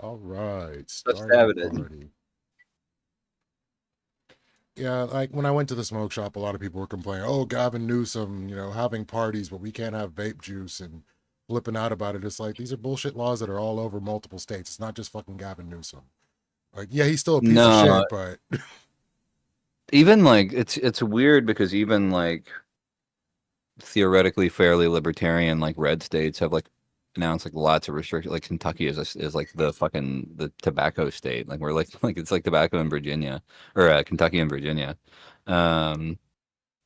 All right, Let's starting have a it. party. Yeah, like when I went to the smoke shop, a lot of people were complaining, "Oh, Gavin Newsom, having parties, but we can't have vape juice," and flipping out about it. It's like these are bullshit laws that are all over multiple states. It's not just fucking Gavin Newsom. Like, yeah, he's still a piece of No, shit, but even like it's weird because even like theoretically fairly libertarian like red states have like announced like lots of restrictions. Like Kentucky is like the tobacco state. Like we're like like it's like tobacco in Virginia or Kentucky and Virginia. Um,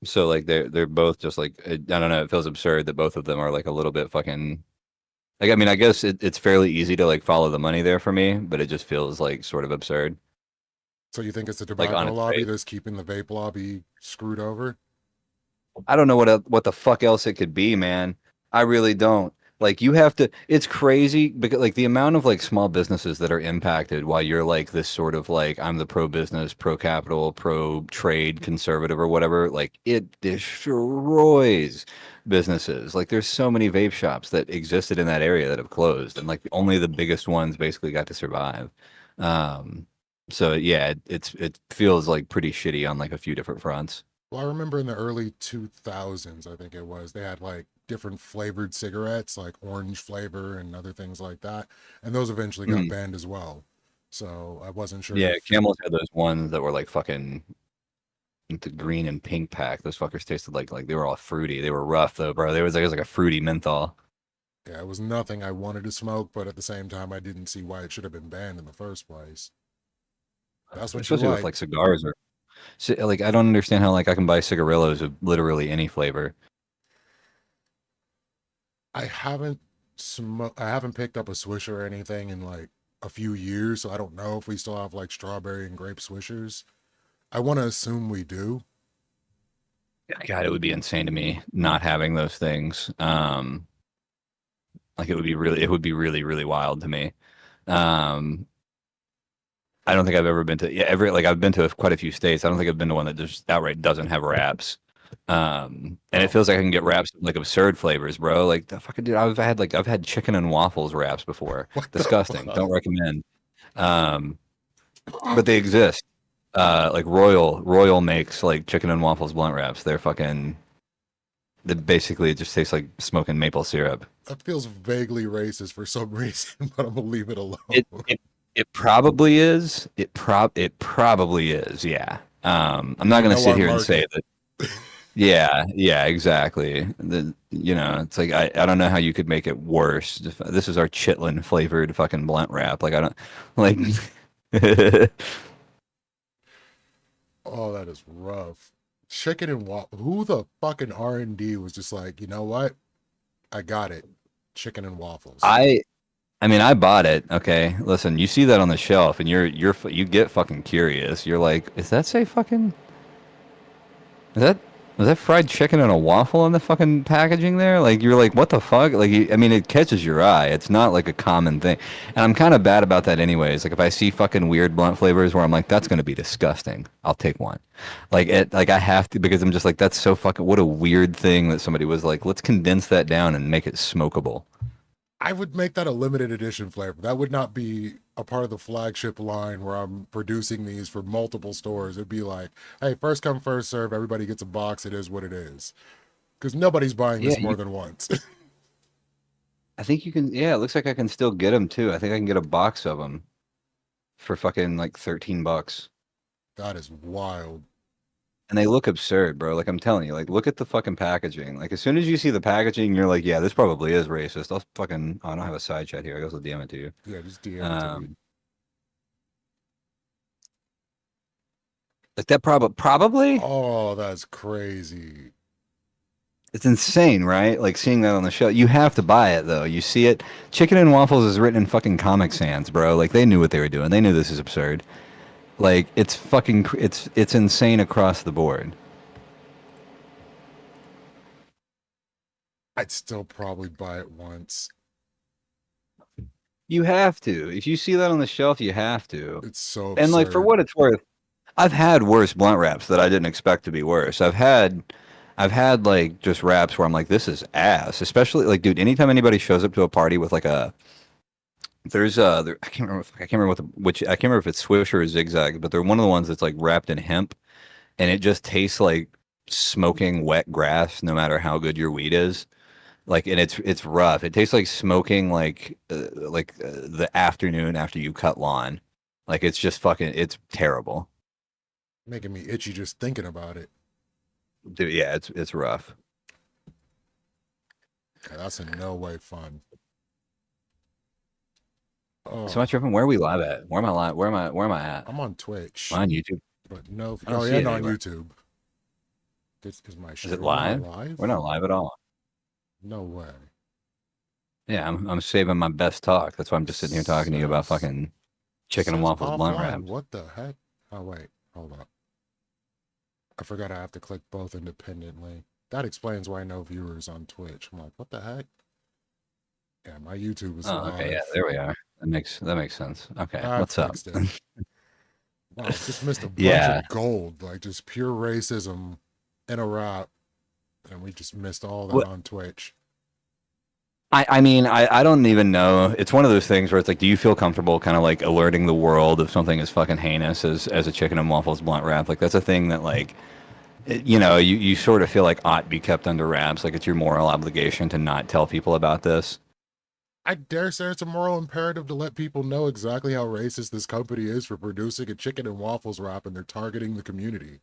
so like they're both just like I don't know. It feels absurd that both of them are like a little bit fucking. Like I mean, I guess it's fairly easy to like follow the money there for me, but it just feels like sort of absurd, so you think it's the like on tobacco its lobby face. that's keeping the vape lobby screwed over? I don't know what the fuck else it could be, man. I really don't. Like you have to it's crazy because like the amount of like small businesses that are impacted while you're like this sort of like I'm the pro business, pro capital, pro trade conservative or whatever, like it destroys businesses. Like there's so many vape shops that existed in that area that have closed and like only the biggest ones basically got to survive. Um so yeah, it feels like pretty shitty on like a few different fronts. Well, I remember in the early 2000s, I think it was, they had like different flavored cigarettes, like orange flavor and other things like that. And those eventually got banned as well. So I wasn't sure Yeah, if, Camels had those ones that were like fucking the green and pink pack. Those fuckers tasted like they were all fruity. They were rough though, bro. It was like a fruity menthol. yeah, it was nothing I wanted to smoke, but at the same time, I didn't see why it should have been banned in the first place. That's what you Especially with like. like cigars or like I don't understand how like I can buy cigarillos of literally any flavor. I haven't picked up a Swisher or anything in like a few years, so I don't know if we still have like strawberry and grape Swishers. I want to assume we do. God, it would be insane to me not having those things. Like it would be really, really wild to me. Um, I don't think I've ever been to yeah, every like I've been to quite a few states. I don't think I've been to one that just outright doesn't have wraps. And it Oh feels my like I can get god. wraps with, like absurd flavors, bro. Like the fucking dude, I've had chicken and waffles wraps before. What the Disgusting. Don't fuck? recommend. Um, but they exist. Like Royal makes like chicken and waffles blunt wraps. They're fucking. They basically it just tastes like smoking maple syrup. That feels vaguely racist for some reason, but I'm gonna leave it alone. It it it probably is. It probably is. Yeah. I'm not We gonna know sit our here and say market. that. Yeah, yeah, exactly. It's like I don't know how you could make it worse. This is our chitlin flavored fucking blunt wrap. Like I don't like. Oh, that is rough. Chicken and waffle. Who the fucking R&D was just like, you know what? I got it. Chicken and waffles. I I mean I bought it. Okay, listen, you see that on the shelf, and you get fucking curious. You're like, is that say fucking? Is that was that fried chicken and a waffle on the fucking packaging there? Like you're like, what the fuck? Like I mean, it catches your eye. It's not like a common thing, and I'm kind of bad about that anyways. Like if I see fucking weird blunt flavors where I'm like, that's gonna be disgusting, I'll take one. Like I have to because I'm just like, that's so fucking what a weird thing that somebody was like, let's condense that down and make it smokable. I would make that a limited edition flavor. That would not be a part of the flagship line where I'm producing these for multiple stores. It'd be like, hey, first come, first serve. Everybody gets a box. It is what it is. Because nobody's buying Yeah, this more than once. I think you can. Yeah, it looks like I can still get them too. I think I can get a box of them for fucking like $13. That is wild. And they look absurd, bro. Like I'm telling you, like look at the fucking packaging. Like as soon as you see the packaging, you're like, yeah, this probably is racist. I'll fucking. Oh, I don't have a side chat here. I guess I'll DM it to you. Yeah, just DM it to me. Um, like that probably. Oh, that's crazy. It's insane, right? Like seeing that on the show. You have to buy it though. You see it. Chicken and waffles is written in fucking Comic Sans, bro. Like they knew what they were doing. They knew this is absurd. Like it's fucking. It's insane across the board. I'd still probably buy it once. You have to. If you see that on the shelf, you have to. It's so And like for absurd. what it's worth, I've had worse blunt wraps that I didn't expect to be worse. I've had like just wraps where I'm like, this is ass. Especially like, dude, anytime anybody shows up to a party with like There's I can't remember I can't remember if it's Swish or Zigzag, but they're one of the ones that's like wrapped in hemp, and it just tastes like smoking wet grass, no matter how good your weed is. Like, and it's rough. It tastes like smoking the afternoon after you cut lawn. Like it's just fucking it's terrible. Making me itchy just thinking about it. Dude, yeah, it's rough. Yeah, that's in no way fun. So much Oh, tripping. Where are we live at? Where am I live? Where am I at? I'm on Am Twitch, I on YouTube? but no. I don't Oh see yeah, it and on anywhere. YouTube. Is my Is it stream not live? live? We're not live at all. No way. Yeah, I'm saving my best talk. That's why I'm It just sitting here talking to you about says fucking it chicken and says waffles blunt offline. wraps. What the heck? Oh wait, hold up. I forgot I have to click both independently. That explains why no viewers on Twitch. I'm like, what the heck? Yeah, my YouTube is Oh, okay, yeah, live. there we are. That makes sense. Okay, That what's up? fixed it. Wow, just missed a bunch Yeah. of gold, like just pure racism in a rap, and we just missed all that What on Twitch. I mean, I don't even know. It's one of those things where it's like, do you feel comfortable kind of like alerting the world of something as fucking heinous as a chicken and waffles blunt wrap? Like that's a thing that like you sort of feel like ought be kept under wraps. Like it's your moral obligation to not tell people about this. I dare say it's a moral imperative to let people know exactly how racist this company is for producing a chicken and waffles wrap, and they're targeting the community.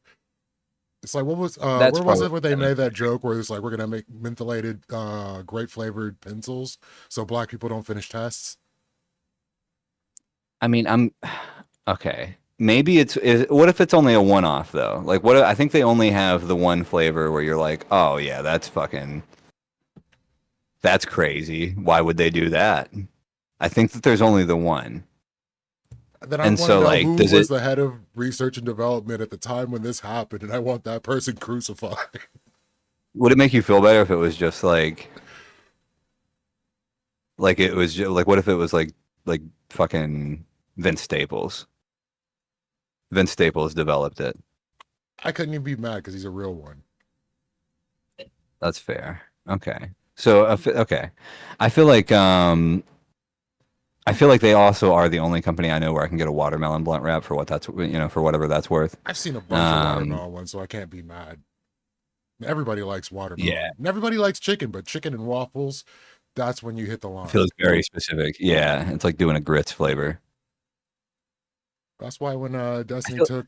It's like, what was That's where was probably it where they made that joke where it's like, we're gonna make mentholated grape flavored pencils so black people don't finish tests? I mean, I'm okay. Maybe what if it's only a one-off though? Like what I think they only have the one flavor where you're like, "Oh yeah, that's crazy. Why would they do that?" I think that there's only the one. Then I And want to so know like who does was it the head of research and development at the time when this happened, and I want that person crucified. would it make you feel better if it was just like it was like what if it was like fucking Vince Staples? Vince Staples developed it. I couldn't even be mad because he's a real one. That's fair. Okay. So okay. I feel like I feel like they also are the only company I know where I can get a watermelon blunt wrap for what that's for whatever that's worth. I've seen a bunch of Um watermelon ones, so I can't be mad. Everybody likes yeah, watermelon. And everybody likes chicken, but chicken and waffles, that's when you hit the it line. feels very specific. Yeah, it's like doing a grits flavor. That's why when I Destiny feel took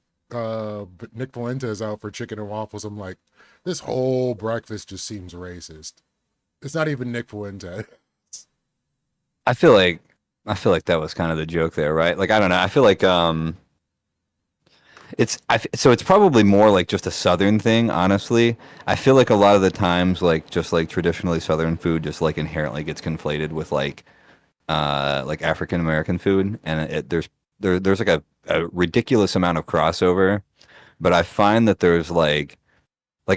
Nick Valentes out for chicken and waffles, I'm like, this whole breakfast just seems racist. It's not even Nick Fuente. I feel like I feel like that was kind of the joke there, right? Like I don't know. I feel like so it's probably more like just a southern thing, honestly. I feel like a lot of the times like just like traditionally southern food just like inherently gets conflated with like African American food and there's like a ridiculous amount of crossover, but I find that there's like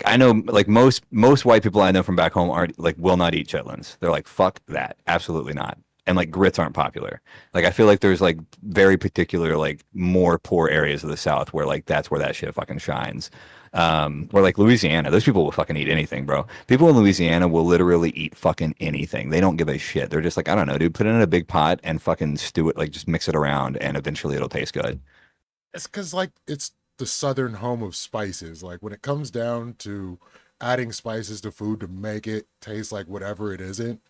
I know like most white people I know from back home aren't like will not eat chitlins. They're like fuck that, absolutely not. And like grits aren't popular. Like I feel like there's like very particular like more poor areas of the South where like that's where that shit fucking shines. Or like Louisiana, those people will fucking eat anything, bro. People in Louisiana will literally eat fucking anything. They don't give a shit. They're just like, I don't know, dude, put it in a big pot and fucking stew it, like just mix it around and eventually it'll taste good. It's because like it's the southern home of spices. Like when it comes down to adding spices to food to make it taste like whatever it isn't,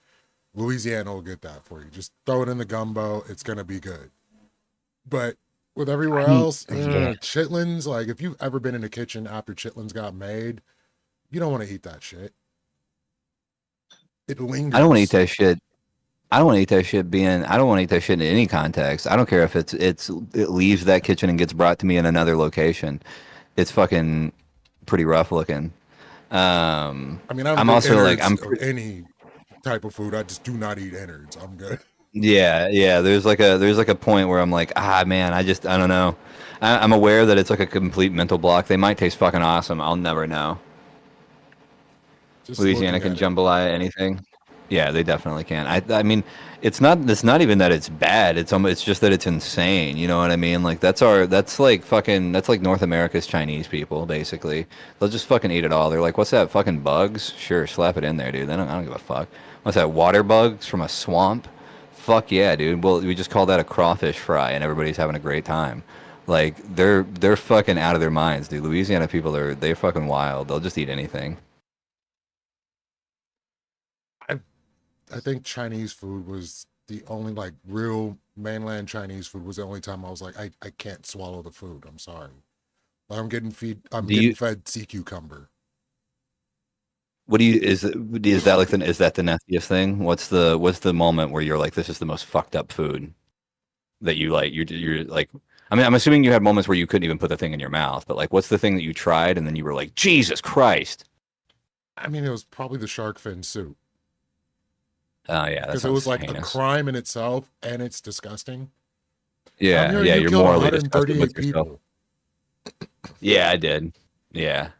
Louisiana will get that for you. Just throw it in the gumbo, it's gonna be good. But with everywhere I mean, else, yeah. chitlins, like if you've ever been in a kitchen after chitlins got made, you don't want to eat that shit. It I don't want to eat lingers. that shit. I don't want to eat that shit being. I don't want to eat that shit in any context. I don't care if it leaves that kitchen and gets brought to me in another location. It's fucking pretty rough looking. I mean, I'm I'm good also like innards of any type of food. I just do not eat innards. I'm good. yeah. There's like a point where I'm like man, I don't know. I'm aware that it's like a complete mental block. They might taste fucking awesome. I'll never know. Just Louisiana looking can at it. jambalaya anything. Yeah, they definitely can. I mean, it's not even that it's bad. It's just that it's insane. You know what I mean? Like that's like North America's Chinese people basically. They'll just fucking eat it all. They're like, what's that fucking bugs? Sure, slap it in there, dude. I don't give a fuck. What's that water bugs from a swamp? Fuck yeah, dude. Well, we just call that a crawfish fry, and everybody's having a great time. Like they're fucking out of their minds, dude. Louisiana people they're fucking wild. They'll just eat anything. I I think Chinese food was the only like real mainland Chinese food was the only time I was like, I can't swallow the food. I'm sorry. I'm Do getting you? fed sea cucumber. What do you? Is that like the is that the nastiest thing? What's the moment where you're like, this is the most fucked up food that you like? You're like. I mean, I'm assuming you had moments where you couldn't even put the thing in your mouth, but like, what's the thing that you tried and then you were like, Jesus Christ? I mean, it was probably the shark fin soup Oh yeah, that because it was sounds like a heinous. crime in itself and it's disgusting. And I'm Yeah, hearing yeah, you you're killed morally disgusted 138 with yourself. people Yeah, I did. Yeah,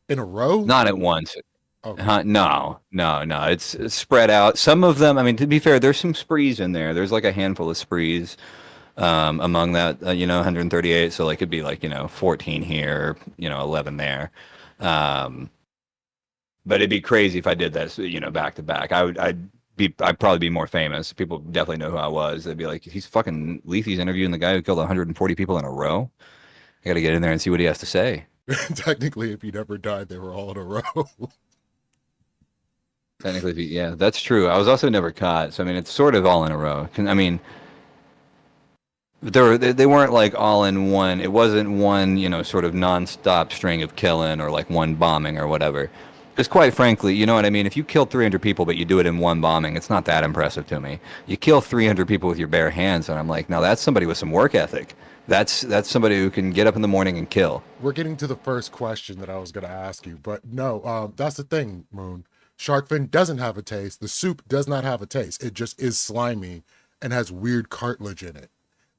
in a row. not at once. Okay. No, no, no. It's spread out. Some of them, I mean, to be fair, there's some sprees in there. There's like a handful of sprees among that, 138. So like it'd be like, 14 here, 11 there. Um, but it'd be crazy if I did that, back to back. I'd probably be more famous. People definitely know who I was. They'd be like, he's fucking Leafy's interviewing the guy who killed 140 people in a row. I got to get in there and see what he has to say. Technically, if you never died, they were all in a row. Technically, yeah, that's true. I was also never caught, so I mean, it's sort of all in a row. I mean, they weren't like all in one. It wasn't one, sort of nonstop string of killing or like one bombing or whatever. Because quite frankly, you know what I mean. If you kill 300 people but you do it in one bombing, it's not that impressive to me. You kill 300 people with your bare hands, and I'm like, now that's somebody with some work ethic. That's somebody who can get up in the morning and kill. We're getting to the first question that I was going to ask you, but no, that's the thing, Moon. Shark fin doesn't have a taste. The soup does not have a taste. It just is slimy and has weird cartilage in it.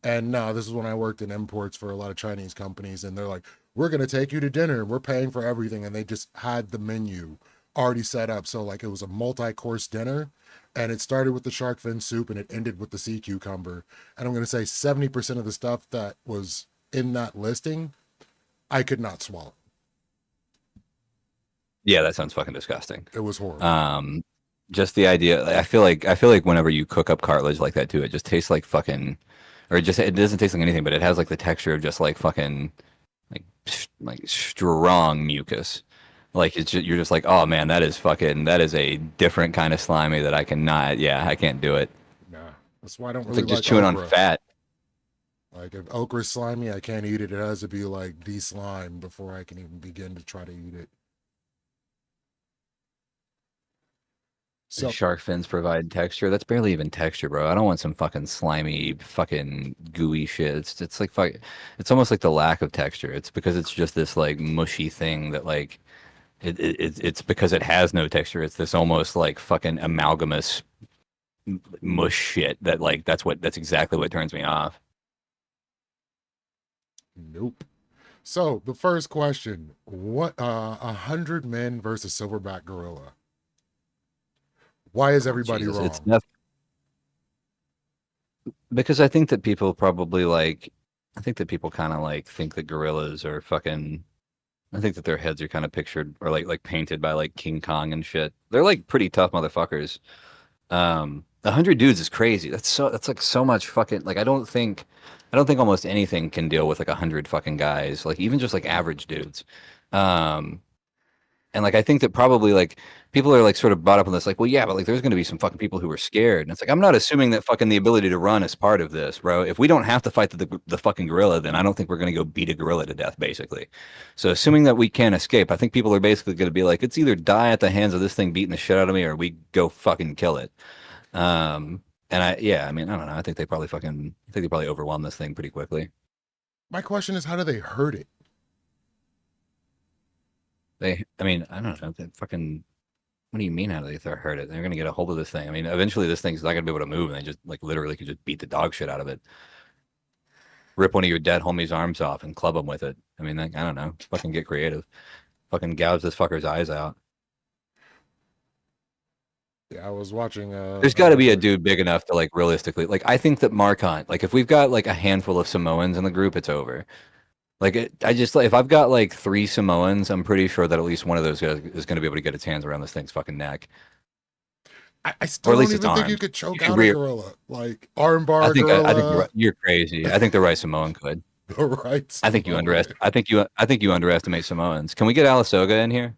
And now this is when I worked in imports for a lot of Chinese companies, and they're like, "We're gonna take you to dinner. We're paying for everything," and they just had the menu already set up. So like it was a multi-course dinner, and it started with the shark fin soup and it ended with the sea cucumber. And I'm gonna say 70% of the stuff that was in that listing, I could not swallow. Yeah, that sounds fucking disgusting. It was horrible. Um, just the idea. I feel like whenever you cook up cartilage like that too, it just tastes like fucking, or it doesn't taste like anything, but it has like the texture of just like fucking like strong mucus. Like you're just like, oh man, that is a different kind of slimy that I cannot. Yeah, I can't do it. Nah, that's why I don't It's really like just like chewing on okra. fat. Like if okra's slimy, I can't eat it. It has to be like de-slime before I can even begin to try to eat it. So Shark fins provide texture. That's barely even texture, bro. I don't want some fucking slimy, fucking gooey shit. It's like fuck. It's almost like the lack of texture. It's because it's just this like mushy thing that like it's because it has no texture. It's this almost like fucking amalgamous mush shit that like that's exactly what turns me off. nope. So the first question: what 100 men versus silverback gorilla? Why is Oh, everybody Jesus, wrong? because I think that people probably like I think that people kind of like think that gorillas are fucking I think that their heads are kind of pictured or like painted by like King Kong and shit. They're like pretty tough motherfuckers. 100 dudes is crazy. That's like so much fucking like I don't think almost anything can deal with like 100 fucking guys. Like even just like average dudes. Um, and like I think that probably like people are like sort of brought up on this, like, well, yeah, but like there's gonna be some fucking people who are scared. And it's like I'm not assuming that fucking the ability to run is part of this, bro. If we don't have to fight the fucking gorilla, then I don't think we're gonna go beat a gorilla to death, basically. So assuming that we can't escape, I think people are basically gonna be like, it's either die at the hands of this thing beating the shit out of me, or we go fucking kill it. And I mean, I don't know. I think they probably overwhelm this thing pretty quickly. My question is, how do they hurt it? I mean, I don't know. They fucking What do you mean how do they hurt it? They're gonna get a hold of this thing. I mean, eventually this thing's not gonna be able to move, and they just like literally could just beat the dog shit out of it. Rip one of your dead homie's arms off and club him with it. I mean, like, I don't know. Fucking get creative. Fucking gouge this fucker's eyes out. Yeah, I was watching There's a got to be a Netflix. dude big enough to like realistically, like I think that Mark Hunt, like if we've got like a handful of Samoans in the group, it's over. Like I just like if I've got like three Samoans, I'm pretty sure that at least one of those guys is going to be able to get its hands around this thing's fucking neck. I or still at don't least it's even think you arms. could You choke can out a rear. gorilla. Like armbar I think gorilla, you're crazy. I think the right Samoan could. the right Samoan. I think you underestimate Samoans. Can we get Alasoga in here?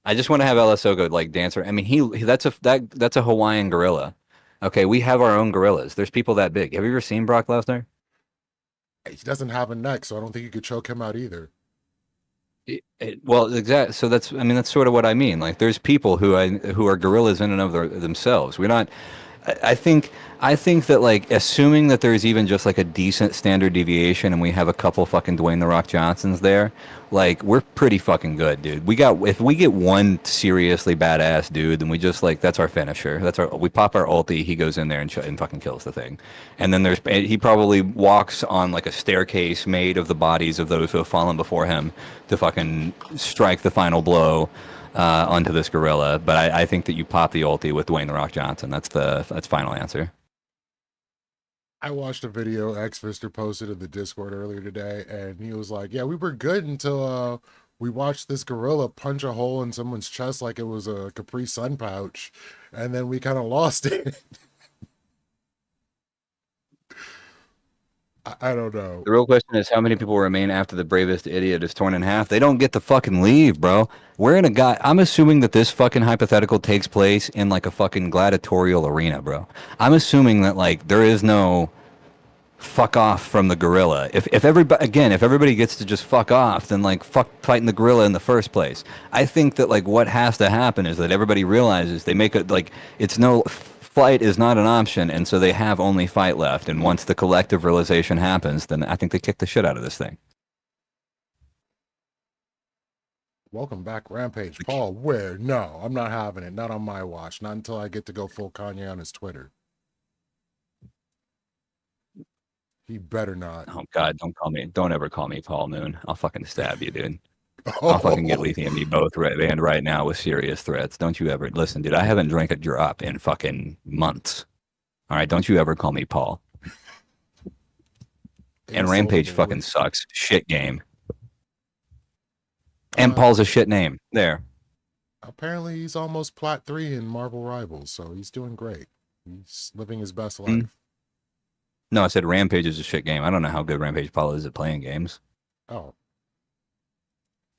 I just want to have Alasoga like dancer. I mean, that's a Hawaiian gorilla. Okay, we have our own gorillas. There's people that big. Have you ever seen Brock Lesnar? He doesn't have a neck, so I don't think you could choke him out either. Well, exactly. So that's, I mean, that's sort of what I mean. Like, there's people who are gorillas in and of themselves. We're not. I think I think that like assuming that there's even just like a decent standard deviation and we have a couple fucking Dwayne the Rock Johnsons there, like we're pretty fucking good, dude. We got if we get one seriously badass dude, then we just like that's our finisher. That's our we pop our ulti, he goes in there and fucking kills the thing. And then he probably walks on like a staircase made of the bodies of those who have fallen before him to fucking strike the final blow onto this gorilla. But I think that you pop the ulti with Dwayne the Rock Johnson. That's final answer. I watched a video X Fister posted in the Discord earlier today, and he was like, "Yeah, we were good until we watched this gorilla punch a hole in someone's chest like it was a Capri Sun pouch, and then we kind of lost it." I don't know. The real question is how many people remain after the bravest idiot is torn in half? They don't get to fucking leave, bro. We're in a guy. I'm assuming that this fucking hypothetical takes place in like a fucking gladiatorial arena, bro. I'm assuming that like there is no fuck off from the gorilla. If everybody again, if everybody gets to just fuck off, then like fuck fighting the gorilla in the first place. I think that like what has to happen is that everybody realizes they make it like it's no flight is not an option, and so they have only fight left. And once the collective realization happens, then I think they kick the shit out of this thing. Welcome back, Rampage. Paul, where? No, I'm not having it. Not on my watch. Not until I get to go full Kanye on his Twitter. He better not. Oh God, don't ever call me Paul Moon. I'll fucking stab you, dude. Oh. I'll fucking get Lethe and me both and right now with serious threats. Don't you ever listen, dude. I haven't drank a drop in fucking months. All right, don't you ever call me Paul. And Rampage fucking sucks. Shit game. And Paul's a shit name. There. Apparently, he's almost plat 3 in Marvel Rivals, so he's doing great. He's living his best life. No, I said Rampage is a shit game. I don't know how good Rampage Paul is at playing games. Oh.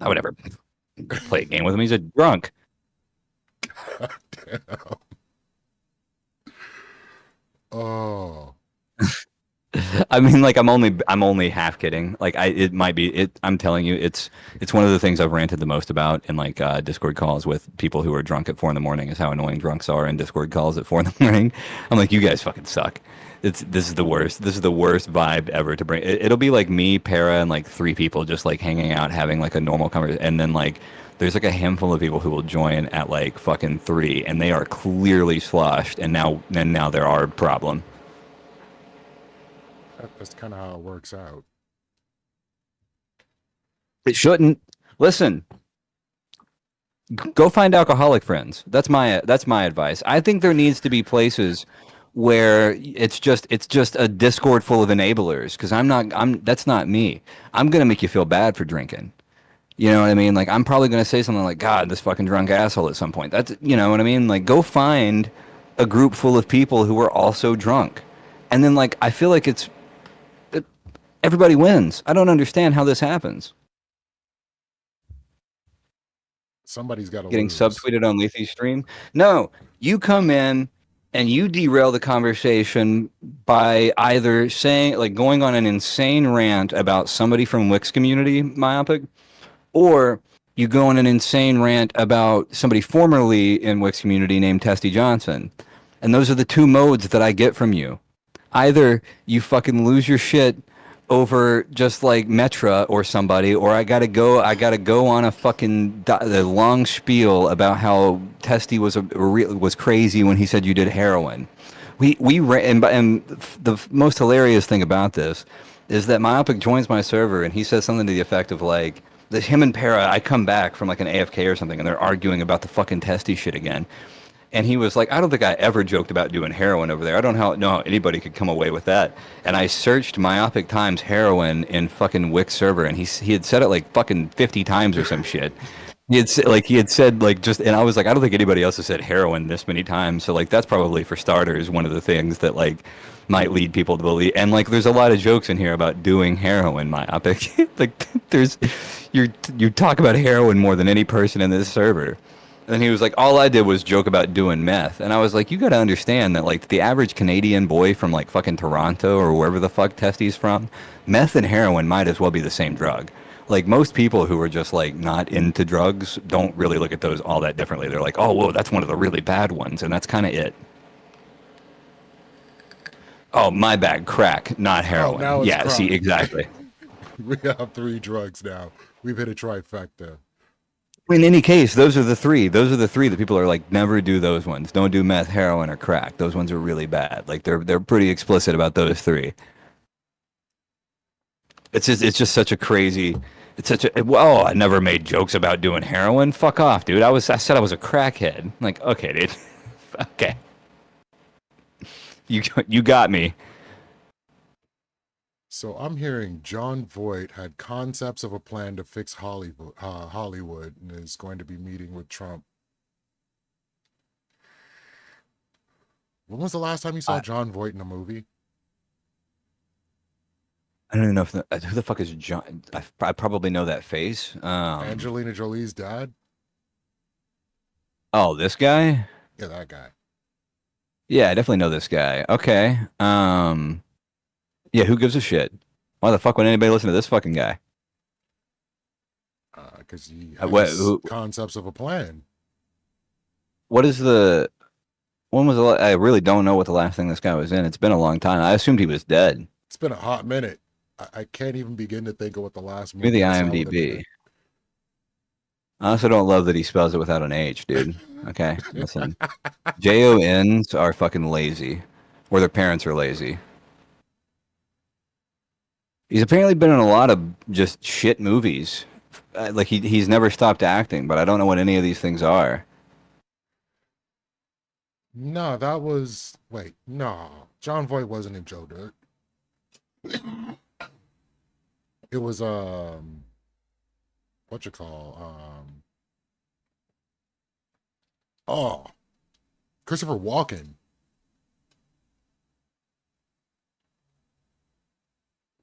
I would never play a game with him. He's a drunk. God damn. Oh. I mean, like I'm only half kidding. Like it might be it. I'm telling you, it's one of the things I've ranted the most about in like Discord calls with people who are drunk at 4 a.m. is how annoying drunks are in Discord calls at 4 a.m. I'm like, you guys fucking suck. This is the worst. This is the worst vibe ever to bring. It'll be like me, Para, and like 3 people just like hanging out, having like a normal conversation, and then like there's like a handful of people who will join at like fucking 3, and they are clearly sloshed, and now they're our problem. That's kind of how it works out. It shouldn't. Listen, go find alcoholic friends. That's my advice. I think there needs to be places where it's just a Discord full of enablers because that's not me. I'm gonna make you feel bad for drinking. You know what I mean? Like I'm probably gonna say something like, God, this fucking drunk asshole at some point. That's, you know what I mean? Like go find a group full of people who are also drunk. And then like I feel like everybody wins. I don't understand how this happens. Somebody's got to Getting lose. subtweeted on Lethe's stream? No, you come in and you derail the conversation by either saying, like, going on an insane rant about somebody from Wix community, Myopic, or you go on an insane rant about somebody formerly in Wix community named Testy Johnson. And those are the 2 modes that I get from you. Either you fucking lose your shit over just like Metra or somebody, or I gotta go on a fucking long spiel about how Testy was crazy when he said you did heroin. And the most hilarious thing about this is that Myopic joins my server and he says something to the effect of like, that him and Para, I come back from like an AFK or something and they're arguing about the fucking Testy shit again. And he was like, I don't think I ever joked about doing heroin over there. I don't know how anybody could come away with that. And I searched Myopic Times heroin in fucking Wix server, and he had said it like fucking 50 times or some shit. he had said like just, and I was like, I don't think anybody else has said heroin this many times. So like that's probably for starters one of the things that like might lead people to believe. And like there's a lot of jokes in here about doing heroin myopic. Like there's you talk about heroin more than any person in this server. And he was like, all I did was joke about doing meth. And I was like, you got to understand that like the average Canadian boy from like fucking Toronto or wherever the fuck Testy's from, meth and heroin might as well be the same drug. Like most people who are just like not into drugs don't really look at those all that differently. They're like, oh, whoa, that's one of the really bad ones. And that's kind of it. Oh, my bad. Crack, not Oh, heroin. now it's Yeah, see, crack. exactly. We have three drugs now. We've hit a trifecta. In any case, those are the three. Those are the three that people are like, never do those ones. Don't do meth, heroin, or crack. Those ones are really bad. Like they're pretty explicit about those three. It's just such a crazy. It's such a well. I never made jokes about doing heroin. Fuck off, dude. I said I was a crackhead. Like okay, dude. Okay, you got me. So I'm hearing John Voight had concepts of a plan to fix Hollywood, and is going to be meeting with Trump. When was the last time you saw I, John Voight in a movie? I don't even know if who the fuck is John. I probably know that face. Angelina Jolie's dad? Oh, this guy. Yeah, that guy. Yeah, I definitely know this guy. Okay. Yeah, who gives a shit? Why the fuck would anybody listen to this fucking guy? Because he What? has concepts of a plan. What is the? When was I really don't know what the last thing this guy was in. It's been a long time. I assumed he was dead. It's been a hot minute. I can't even begin to think of what the last Give me movie the I saw with him IMDb. in. I also don't love that he spells it without an H, dude. Okay, listen. JONs are fucking lazy, or their parents are lazy. He's apparently been in a lot of just shit movies. Like he's never stopped acting, but I don't know what any of these things are. No, that was wait, no. John Voight wasn't in Joe Dirt. It was what you call oh, Christopher Walken.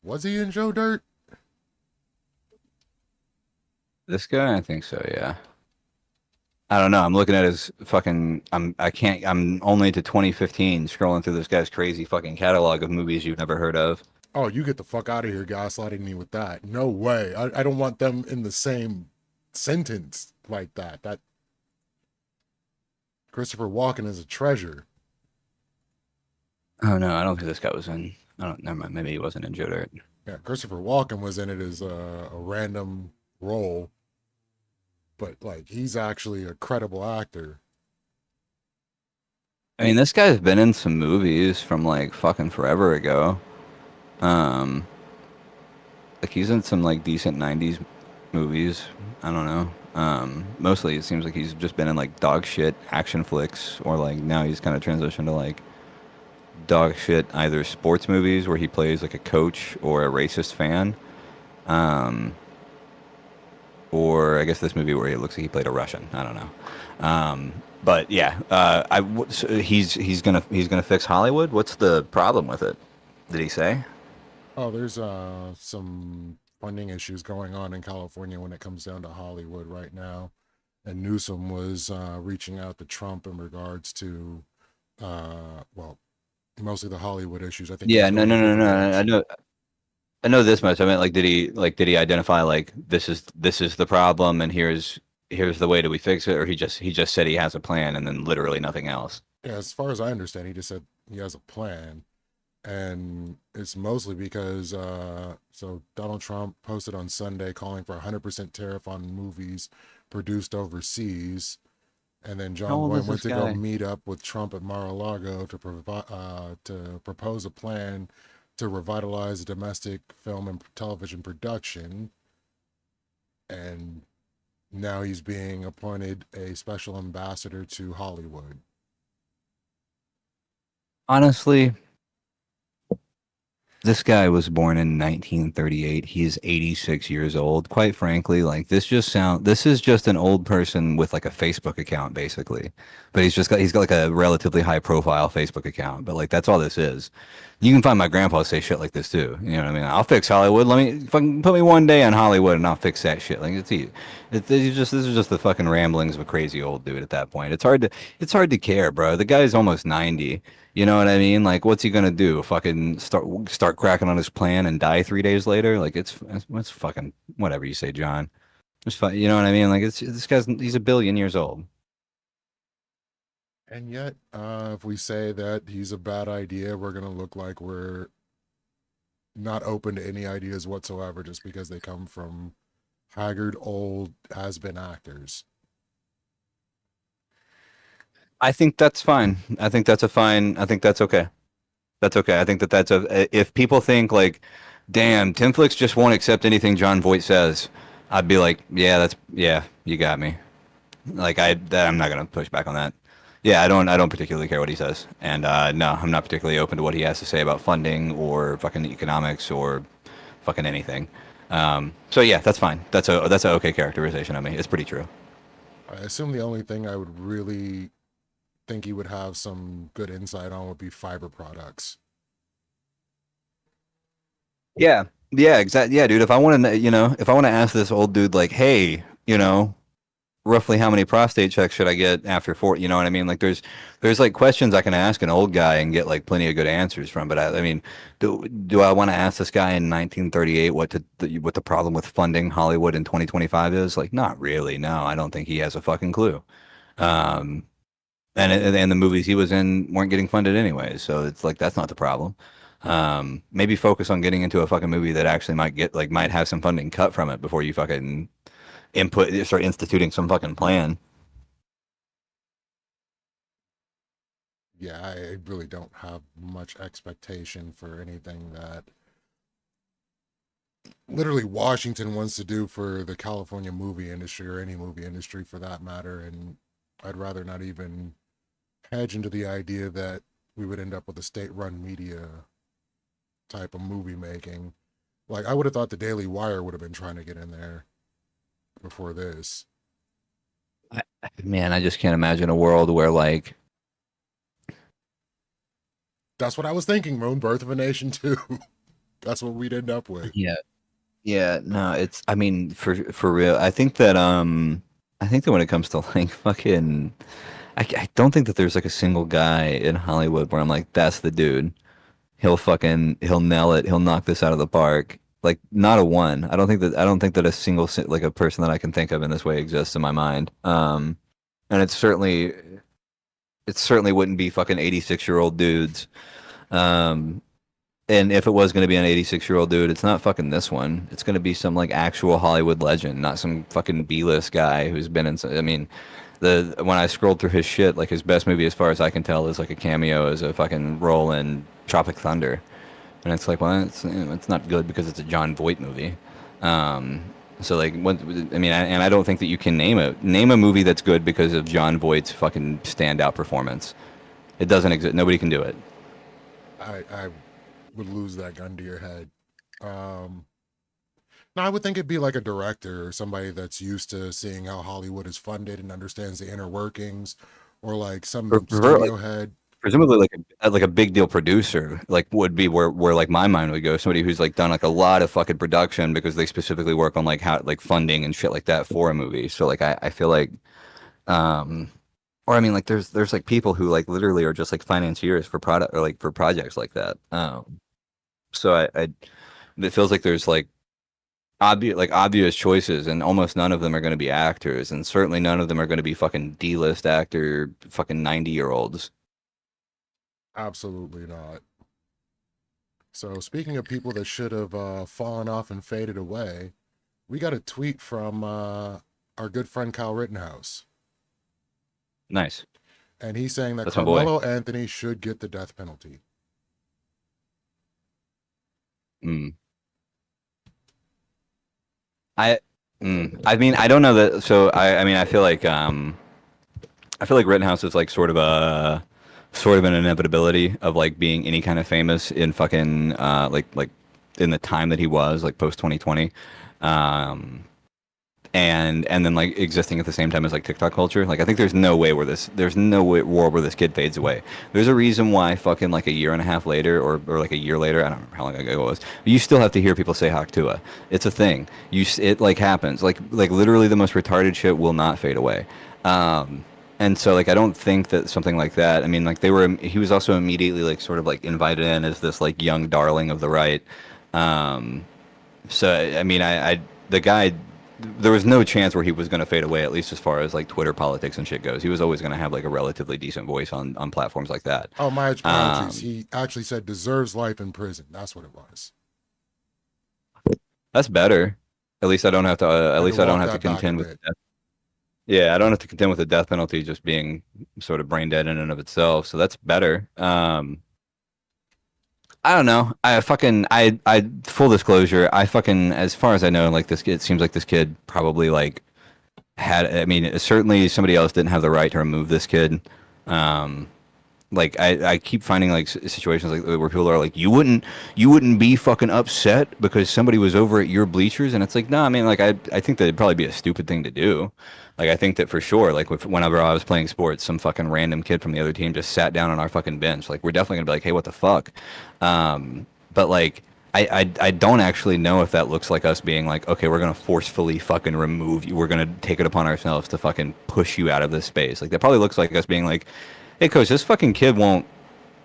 Was he in Joe Dirt? This guy, I think so. Yeah. I don't know. I'm looking at his fucking. I can't. I'm only to 2015 scrolling through this guy's crazy fucking catalog of movies you've never heard of. Oh, you get the fuck out of here gaslighting me with that. No way. I don't want them in the same sentence like that. That Christopher Walken is a treasure. Oh no, I don't think this guy was in. I don't. Never mind. Maybe he wasn't in Joe Dirt. Yeah, Christopher Walken was in it as a random role, but like he's actually a credible actor. I mean, this guy's been in some movies from like fucking forever ago. Um, like he's in some like decent '90s movies. I don't know. Mostly it seems like he's just been in like dog shit action flicks, or like now he's kind of transitioned to like dog shit either sports movies where he plays like a coach or a racist fan, um, or I guess this movie where he looks like he played a Russian. I don't know. But yeah, so he's gonna fix Hollywood. What's the problem with it? Did he say? Oh, there's some funding issues going on in California when it comes down to Hollywood right now. And Newsom was reaching out to Trump in regards to well, mostly the Hollywood issues. I think he Yeah, was no, going no, in no, different no. directions. I know this much. I meant like did he identify like this is the problem and here's the way that we fix it, or he just said he has a plan and then literally nothing else. Yeah, as far as I understand, he just said he has a plan. And it's mostly because so Donald Trump posted on Sunday calling for a 100% tariff on movies produced overseas. And then How John old Boy is went this to go guy? meet up with Trump at Mar-a-Lago to propose a plan to revitalize domestic film and television production. And now he's being appointed a special ambassador to Hollywood. Honestly, This guy was born in 1938. He's 86 years old. Quite frankly, like this is just an old person with like a Facebook account basically. But he's got like a relatively high profile Facebook account, but like that's all this is. You can find my grandpa say shit like this too. You know what I mean? I'll fix Hollywood. Let me fucking put me one day on Hollywood and I'll fix that shit. Like it's easy. This is just the fucking ramblings of a crazy old dude at that point. It's hard to care, bro. The guy's almost 90. You know what I mean? Like, what's he gonna do? Fucking start cracking on his plan and die 3 days later? Like, it's fucking whatever you say, John. You know what I mean? Like, it's this he's a billion years old. And yet, if we say that he's a bad idea, we're gonna look like we're not open to any ideas whatsoever just because they come from haggard, old, has-been actors. I think that's fine. I think that's a fine. I think that's okay. That's okay. I think that's a. If people think like, damn, TENFLICKS just won't accept anything John Voight says, I'd be like, yeah, you got me. Like I'm not gonna push back on that. Yeah, I don't particularly care what he says, and no, I'm not particularly open to what he has to say about funding or fucking economics or fucking anything. So yeah, that's fine. That's a okay characterization of me. It's pretty true. I assume the only thing I would really think he would have some good insight on would be fiber products. Yeah, yeah, exactly. Yeah, dude. If I want to, if I want to ask this old dude, like, hey, roughly how many prostate checks should I get after 40? You know what I mean? Like there's like questions I can ask an old guy and get like plenty of good answers from. But I mean, do I want to ask this guy in 1938 what the problem with funding Hollywood in 2025 is? Like, not really. No, I don't think he has a fucking clue. Um, and the movies he was in weren't getting funded anyway, so it's like that's not the problem. Maybe focus on getting into a fucking movie that actually might have some funding cut from it before you fucking start instituting some fucking plan. Yeah, I really don't have much expectation for anything that literally Washington wants to do for the California movie industry or any movie industry for that matter. And I'd rather not even hedge into the idea that we would end up with a state-run media type of movie making. Like I would have thought the Daily Wire would have been trying to get in there before this. Man, I just can't imagine a world where like That's what I was thinking, Moon, Birth of a Nation too. That's what we'd end up with. yeah. Yeah, no, it's I mean for real. I think that when it comes to like fucking I don't think that there's like a single guy in Hollywood where I'm like that's the dude. He'll nail it. He'll knock this out of the park. Like not a one. I don't think that a single like a person that I can think of in this way exists in my mind. And it certainly wouldn't be fucking 86-year-old dudes. Um And if it was going to be an 86-year-old dude, it's not fucking this one. It's going to be some like actual Hollywood legend, not some fucking B-list guy who's been in. I mean, when I scrolled through his shit, like his best movie, as far as I can tell, is like a cameo as a fucking role in Tropic Thunder, and it's like, well, it's not good because it's a John Voight movie. Um, so like, what I mean, and I don't think that you can name a movie that's good because of John Voight's fucking standout performance. It doesn't exist. Nobody can do it. I would lose that gun to your head. Um, no, I would think it'd be like a director or somebody that's used to seeing how Hollywood is funded and understands the inner workings, or like some Like, studio head. presumably like a big deal producer like would be where like my mind would go, somebody who's like done like a lot of fucking production because they specifically work on like how like funding and shit like that for a movie. So like I feel like um or I mean like there's like people who like literally are just like financiers for product or like for projects like that. So I it feels like there's like obvious choices, and almost none of them are going to be actors, and certainly none of them are going to be fucking D-list actor fucking 90-year-olds. Absolutely not. So speaking of people that should have fallen off and faded away, we got a tweet from our good friend Kyle Rittenhouse, Nice. and he's saying that That's my boy. Carmelo Anthony should get the death penalty. Mm. I I mean I don't know that, so I mean I feel like Rittenhouse is like sort of a sort of an inevitability of like being any kind of famous in fucking like in the time that he was like post 2020. Um, and then like existing at the same time as like TikTok culture. Like I think there's no way, war where this kid fades away. There's a reason why fucking like a year and a half later or like a year later, I don't remember how long ago it was. You still have to hear people say Haktua. It's a thing. It like happens. Like literally the most retarded shit will not fade away. And so like I don't think that something like that. I mean like he was also immediately like sort of like invited in as this like young darling of the right. Um, so I mean, the guy, there was no chance where he was going to fade away. At least as far as like Twitter politics and shit goes, he was always going to have like a relatively decent voice on platforms like that. Oh, my apologies. Um, He actually said deserves life in prison. That's what it was. that's better. At least I don't have to. At Had to least I don't walk have to that back a contend with. bit. Yeah, I don't have to contend with the death penalty just being sort of brain dead in and of itself. So that's better. I don't know. I full disclosure. I fucking, as far as I know, like this kid, it seems like this kid probably like had. I mean, certainly somebody else didn't have the right to remove this kid. Um, like I keep finding like situations like where people are like you wouldn't be fucking upset because somebody was over at your bleachers, and it's like no, I mean like I think that it'd probably be a stupid thing to do. Like I think that for sure, like whenever I was playing sports, some fucking random kid from the other team just sat down on our fucking bench. Like we're definitely gonna be like, hey, what the fuck? But like I don't actually know if that looks like us being like, okay, we're gonna forcefully fucking remove you. We're gonna take it upon ourselves to fucking push you out of this space. Like that probably looks like us being like, hey, coach, this fucking kid won't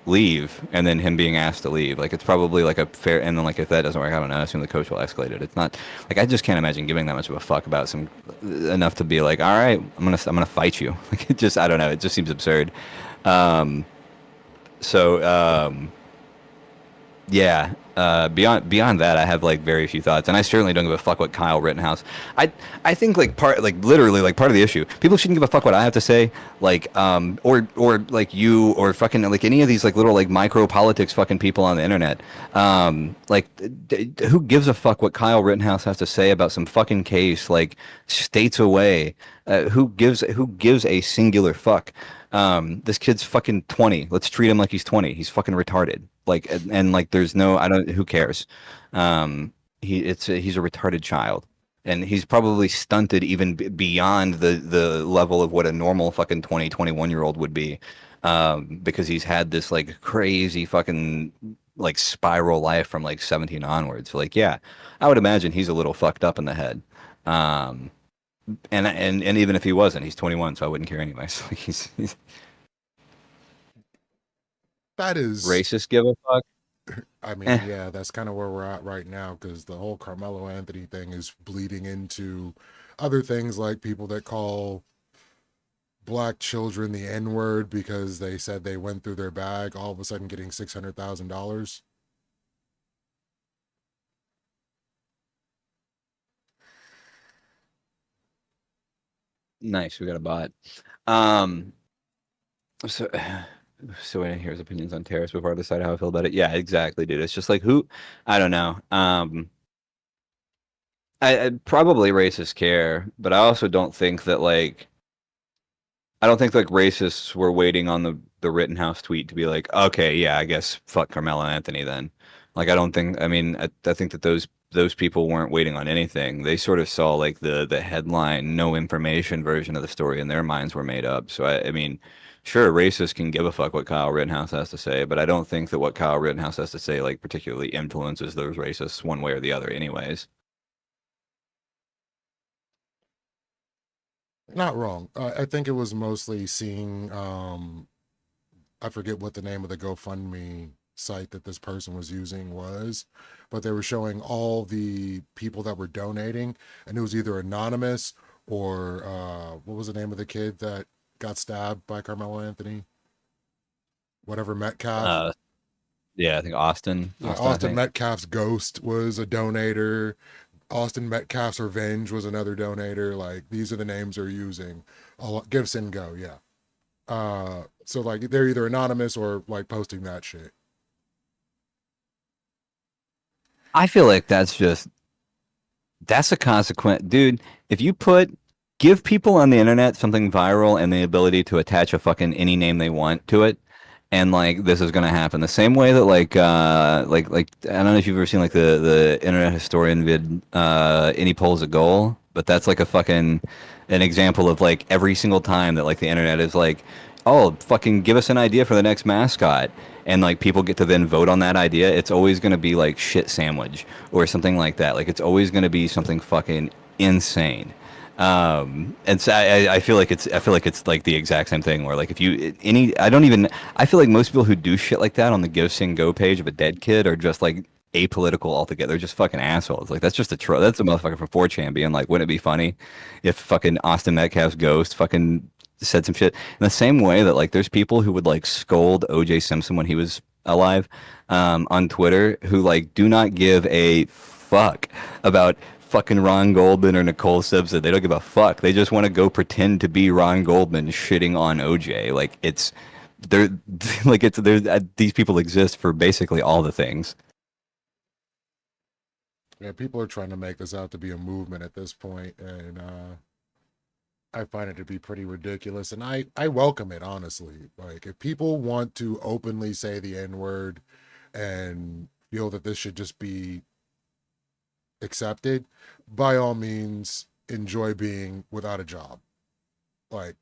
leave, and then him being asked to leave. Like it's probably like a fair, and then like if that doesn't work, I don't know. I assume the coach will escalate it. It's not like I just can't imagine giving that much of a fuck about some enough to be like, all right, I'm gonna fight you. Like it just I don't know. It just seems absurd. Um, so yeah. Beyond that, I have like very few thoughts, and I certainly don't give a fuck what Kyle Rittenhouse. I think like literally like part of the issue. People shouldn't give a fuck what I have to say, like or like you or fucking like any of these like little like micro politics fucking people on the internet. Like who gives a fuck what Kyle Rittenhouse has to say about some fucking case like states away? Who gives a singular fuck? This kid's fucking 20. Let's treat him like he's 20. He's fucking retarded. Like and like there's no I don't who cares. He's a retarded child. And he's probably stunted even beyond the level of what a normal fucking 21 year old would be. Because he's had this like crazy fucking like spiral life from like 17 onwards. So, like yeah, I would imagine he's a little fucked up in the head. Um and even if he wasn't, he's 21, so I wouldn't care anyways. Like he's That is, racist. Give a fuck. I mean, Eh. yeah, that's kind of where we're at right now because the whole Carmelo Anthony thing is bleeding into other things like people that call black children the N word because they said they went through their bag, all of a sudden getting $600,000. Nice, we got a bot. Um, so so I didn't hear his opinions on tariffs before I decide how I feel about it. Yeah, exactly, dude. It's just like who, I don't know. I probably racists care, but I also don't think that like I don't think like racists were waiting on the Rittenhouse tweet to be like, okay, yeah, I guess fuck Carmelo Anthony then. Like I don't think I mean I think that those people weren't waiting on anything. They sort of saw like the headline, no information version of the story, and their minds were made up. So I mean, sure, racists can give a fuck what Kyle Rittenhouse has to say, but I don't think that what Kyle Rittenhouse has to say like particularly influences those racists one way or the other, anyways. Not wrong. I think it was mostly seeing, I forget what the name of the GoFundMe site that this person was using was, but they were showing all the people that were donating, and it was either anonymous or what was the name of the kid that got stabbed by Carmelo Anthony? Whatever Metcalf. Uh, yeah, I think Yeah, I Austin think. Metcalf's ghost was a donator. Austin Metcalf's Revenge was another donator. Like these are the names they're using. Gibson Go, yeah. So like they're either anonymous or like posting that shit. I feel like that's a consequence, dude. If you give people on the internet something viral and the ability to attach a fucking any name they want to it, and like this is gonna happen the same way that like I don't know if you've ever seen like the internet historian vid any polls a goal, but that's like a fucking an example of like every single time that like the internet is like, oh fucking give us an idea for the next mascot, and like people get to then vote on that idea. It's always gonna be like shit sandwich or something like that. Like it's always gonna be something fucking insane. And so I feel like it's like the exact same thing where like if you any I don't even I feel like most people who do shit like that on the Go Sing Go page of a dead kid are just like apolitical altogether. They're just fucking assholes. Like that's just a troll. That's a motherfucker from 4chan being like, wouldn't it be funny if fucking Austin Metcalf's ghost fucking said some shit in the same way that like there's people who would like scold OJ Simpson when he was alive on Twitter who like do not give a fuck about fucking Ron Goldman or Nicole Simpson. They don't give a fuck. They just want to go pretend to be Ron Goldman shitting on OJ. Like it's they're like it's there's these people exist for basically all the things. Yeah, people are trying to make this out to be a movement at this point, and I find it to be pretty ridiculous. And I welcome it, honestly. Like, if people want to openly say the N word and feel that this should just be accepted, by all means, enjoy being without a job. Like,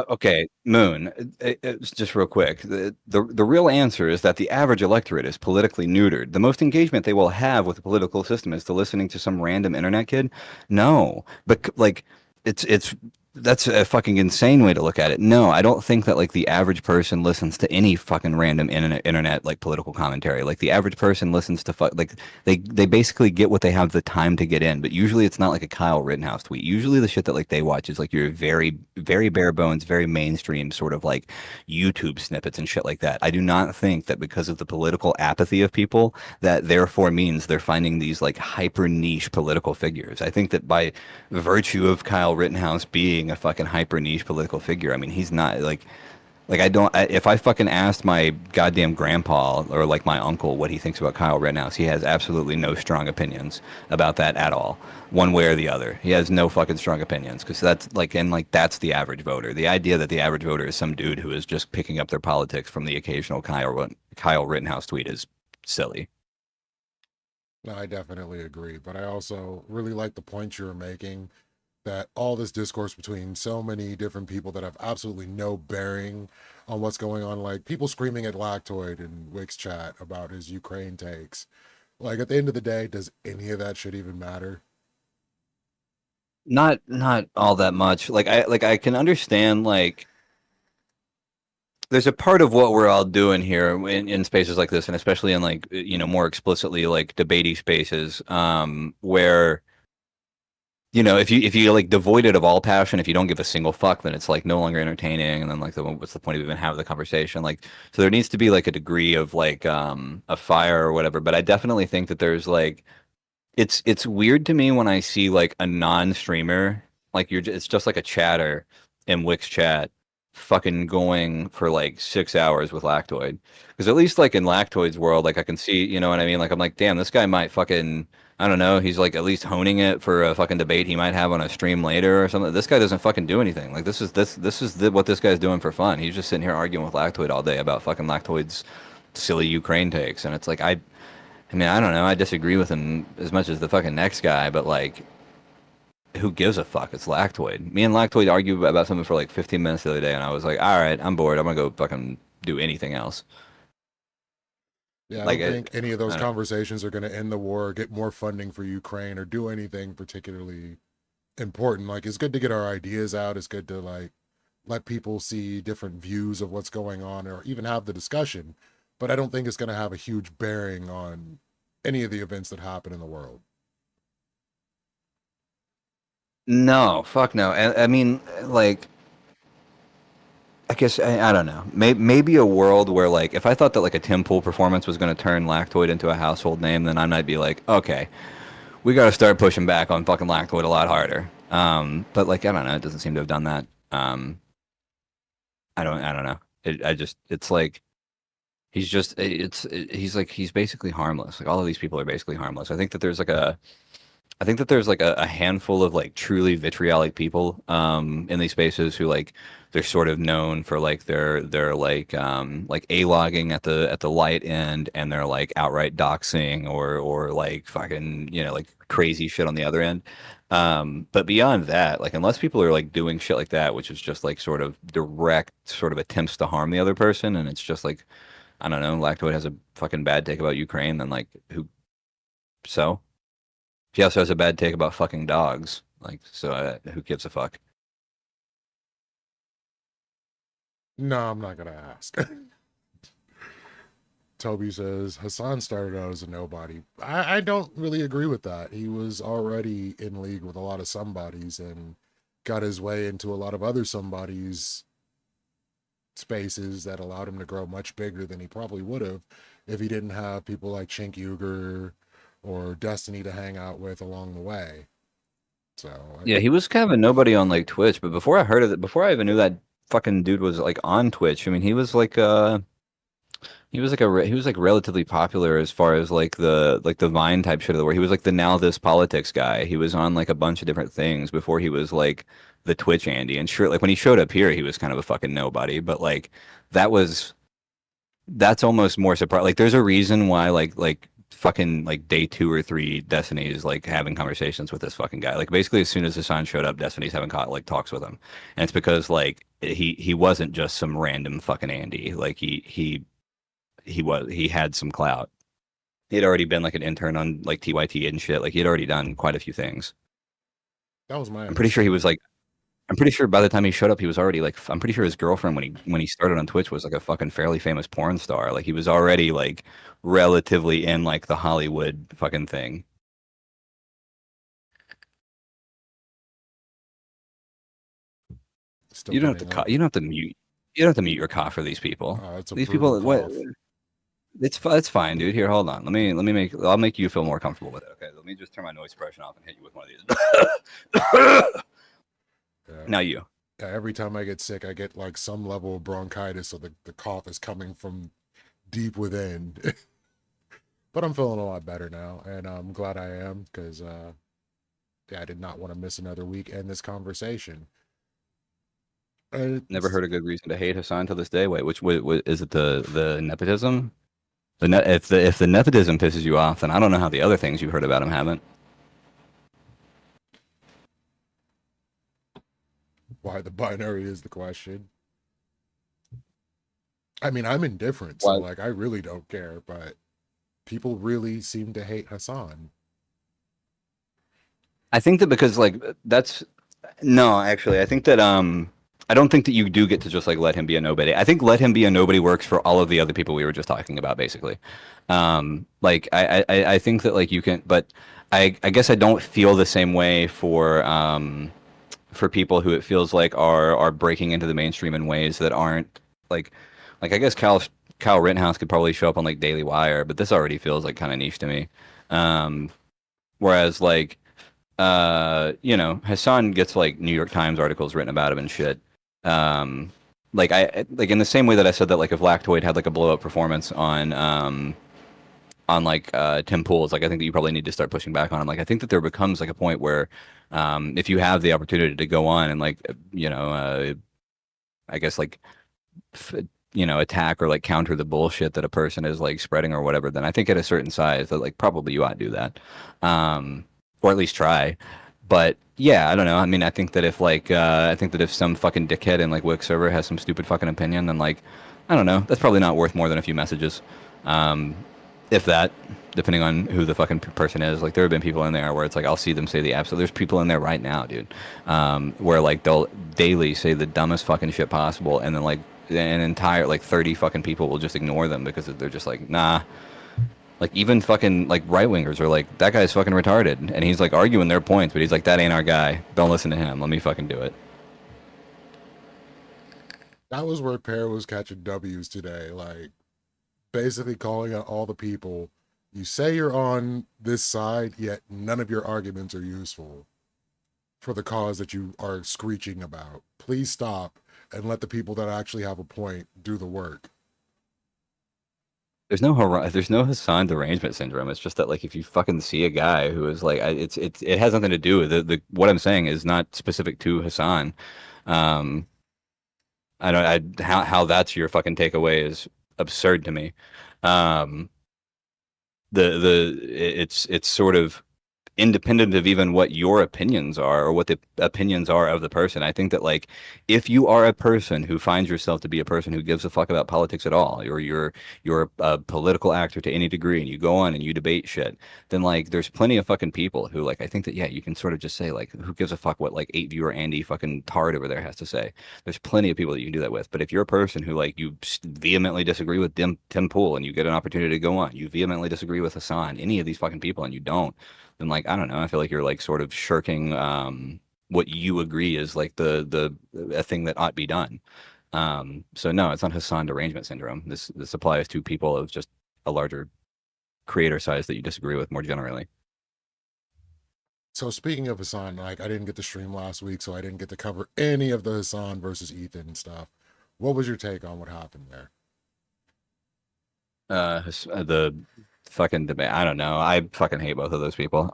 Okay, Moon. It's just real quick. The real answer is that the average electorate is politically neutered. The most engagement they will have with the political system is to listening to some random internet kid. No, but like it's that's a fucking insane way to look at it. No, I don't think that like the average person listens to any fucking random internet like political commentary. Like the average person listens to like they basically get what they have the time to get in. But usually it's not like a Kyle Rittenhouse tweet. Usually the shit that like they watch is like your very bare bones, very mainstream sort of like YouTube snippets and shit like that. I do not think that because of the political apathy of people that therefore means they're finding these like hyper niche political figures. I think that by virtue of Kyle Rittenhouse being a fucking hyper niche political figure, I mean he's not like if I fucking asked my goddamn grandpa or like my uncle what he thinks about Kyle Rittenhouse, he has absolutely no strong opinions about that at all, one way or the other. He has no fucking strong opinions because that's like and like that's the average voter. The idea that the average voter is some dude who is just picking up their politics from the occasional Kyle Rittenhouse tweet is silly. no, I definitely agree. But I also really like the point you were making that all this discourse between so many different people that have absolutely no bearing on what's going on, like people screaming at Lactoid in Wick's chat about his Ukraine takes. Like, at the end of the day, does any of that shit even matter? Not all that much. Like I can understand like there's a part of what we're all doing here in spaces like this, and especially in like more explicitly like debatey spaces, where if you like devoid it of all passion, if you don't give a single fuck, then it's like no longer entertaining, and then like what's the point of even having the conversation? Like, so there needs to be like a degree of like a fire or whatever. But I definitely think that there's like it's weird to me when I see like a non-streamer, like it's just like a chatter in Wix chat, fucking going for like 6 hours with Lactoid. Because at least like in Lactoid's world, like I can see, you know what I mean? Like I'm like, damn, this guy might fucking, I don't know, he's like at least honing it for a fucking debate he might have on a stream later or something. This guy doesn't fucking do anything. Like this is what this guy's doing for fun. He's just sitting here arguing with Lactoid all day about fucking Lactoid's silly Ukraine takes, and it's like I mean, I don't know. I disagree with him as much as the fucking next guy, but like, who gives a fuck? It's Lactoid. Me and Lactoid argued about something for like 15 minutes the other day, and I was like, all right, I'm bored. I'm gonna go fucking do anything else. Yeah, I Like, don't think any of those I don't. conversations are going to end the war, get more funding for Ukraine, or do anything particularly important. Like, it's good to get our ideas out. It's good to like let people see different views of what's going on, or even have the discussion. But I don't think it's going to have a huge bearing on any of the events that happen in the world. No, fuck no. I mean, like, I guess I don't know. Maybe a world where like, if I thought that like a Tim Pool performance was going to turn Lactoid into a household name, then I might be like, okay, we got to start pushing back on fucking Lactoid a lot harder. But like, I don't know. It doesn't seem to have done that. I don't know. It's like he's just, he's like, he's basically harmless. Like all of these people are basically harmless. I think that there's like I think that there's like a handful of like truly vitriolic people in these spaces who like they're sort of known for like their like a-logging at the light end, and they're like outright doxing or like fucking, you know, like crazy shit on the other end. But beyond that, like unless people are like doing shit like that, which is just like sort of direct sort of attempts to harm the other person, and it's just like, I don't know, Lactoid has a fucking bad take about Ukraine, then like who so? He also has a bad take about fucking dogs. Like, so who gives a fuck? No, I'm not gonna ask. Toby says Hassan started out as a nobody. I don't really agree with that. He was already in league with a lot of somebodies and got his way into a lot of other somebodies spaces that allowed him to grow much bigger than he probably would have if he didn't have people like Chink Uger or Destiny to hang out with along the way. So Yeah, he was kind of a nobody on like Twitch, but before I heard of it, before I even knew that fucking dude was like on Twitch, I mean, he was like he was like relatively popular as far as like the Vine type shit of the where he was like the Now This Politics guy. He was on like a bunch of different things before he was like the Twitch Andy. And sure, like when he showed up here, he was kind of a fucking nobody, but like that was that's almost more surprising. Like, there's a reason why, like fucking like day 2 or 3, Destiny is like having conversations with this fucking guy. Like, basically, as soon as Hassan showed up, Destiny's having like talks with him, and it's because like he wasn't just some random fucking Andy. Like he had some clout. He had already been like an intern on like TYT and shit. Like he had already done quite a few things. that was my I'm pretty sure he was understanding. like I'm pretty sure by the time he showed up, he was already like. I'm pretty sure his girlfriend when he started on Twitch was like a fucking fairly famous porn star. Like he was already like relatively in like the Hollywood fucking thing. Still getting up. You don't have to mute. You don't have to mute your cough for these people. It's a These brutal people. What? cough. It's fine, dude. Here, hold on. Let me make. I'll make you feel more comfortable with it. Okay. Let me just turn my noise suppression off and hit you with one of these. Yeah. Now you. Yeah, every time I get sick, I get like some level of bronchitis, so the cough is coming from deep within. But I'm feeling a lot better now, and I'm glad I am because yeah, I did not want to miss another week and this conversation. Never It's, heard a good reason to hate Hassan to this day. Wait, what is it? The nepotism? If the nepotism pisses you off, then I don't know how the other things you've heard about him haven't. why the binary is the question. I mean, I'm indifferent, so Why? like I really don't care, but people really seem to hate Hassan. I think that because like that's no, actually, I think that I don't think that you do get to just like let him be a nobody. I think let him be a nobody works for all of the other people we were just talking about, basically. Like I think that like you can, but I guess I don't feel the same way for people who it feels like are breaking into the mainstream in ways that aren't like I guess Kyle Rittenhouse could probably show up on like Daily Wire, but this already feels like kind of niche to me. Um, Whereas like you know, Hassan gets like New York Times articles written about him and shit. Um, like I like in the same way that I said that like if Lactoid had like a blow up performance on like Tim Pool's, like I think that you probably need to start pushing back on him. Like I think that there becomes like a point where if you have the opportunity to go on and like you know I guess like f- you know attack or like counter the bullshit that a person is like spreading or whatever, then I think at a certain size that like probably you ought to do that, or at least try. But yeah, I don't know. I mean, I think that if like I think that if some fucking dickhead in like Wix server has some stupid fucking opinion, then like I don't know, that's probably not worth more than a few messages, if that. Depending on who the fucking person is, like there have been people in there where it's like I'll see them say the absolute. There's people in there right now, dude, where like they'll daily say the dumbest fucking shit possible, and then like an entire like 30 fucking people will just ignore them because they're just like nah. Like even fucking like right wingers are like that guy's fucking retarded, and he's like arguing their points, but he's like that ain't our guy. Don't listen to him. Let me fucking do it. That was where Pear was catching W's today, like basically calling out all the people. You say you're on this side, yet none of your arguments are useful for the cause that you are screeching about. Please stop and let the people that actually have a point do the work. there's no Hassan derangement syndrome. It's just that like if you fucking see a guy who is like it has nothing to do with the what I'm saying is not specific to Hassan. Um, I don't how that's your fucking takeaway is absurd to me. Um, it's sort of independent of even what your opinions are or what the opinions are of the person. I think that like if you are a person who finds yourself to be a person who gives a fuck about politics at all, or you're a political actor to any degree and you go on and you debate shit, then like there's plenty of fucking people who like I think that yeah, you can sort of just say like who gives a fuck what like 8 viewer Andy fucking Tard over there has to say. There's plenty of people that you can do that with. But if you're a person who like you vehemently disagree with Tim Pool and you get an opportunity to go on, you vehemently disagree with Hassan, any of these fucking people, and you don't, then like I don't know, I feel like you're like sort of shirking what you agree is like the a thing that ought be done. So no, it's not Hassan derangement syndrome. This applies to people of just a larger creator size that you disagree with more generally. So speaking of Hassan, like I didn't get to stream last week, so I didn't get to cover any of the Hassan versus Ethan stuff. What was your take on what happened there? The fucking debate. I don't know. I fucking hate both of those people.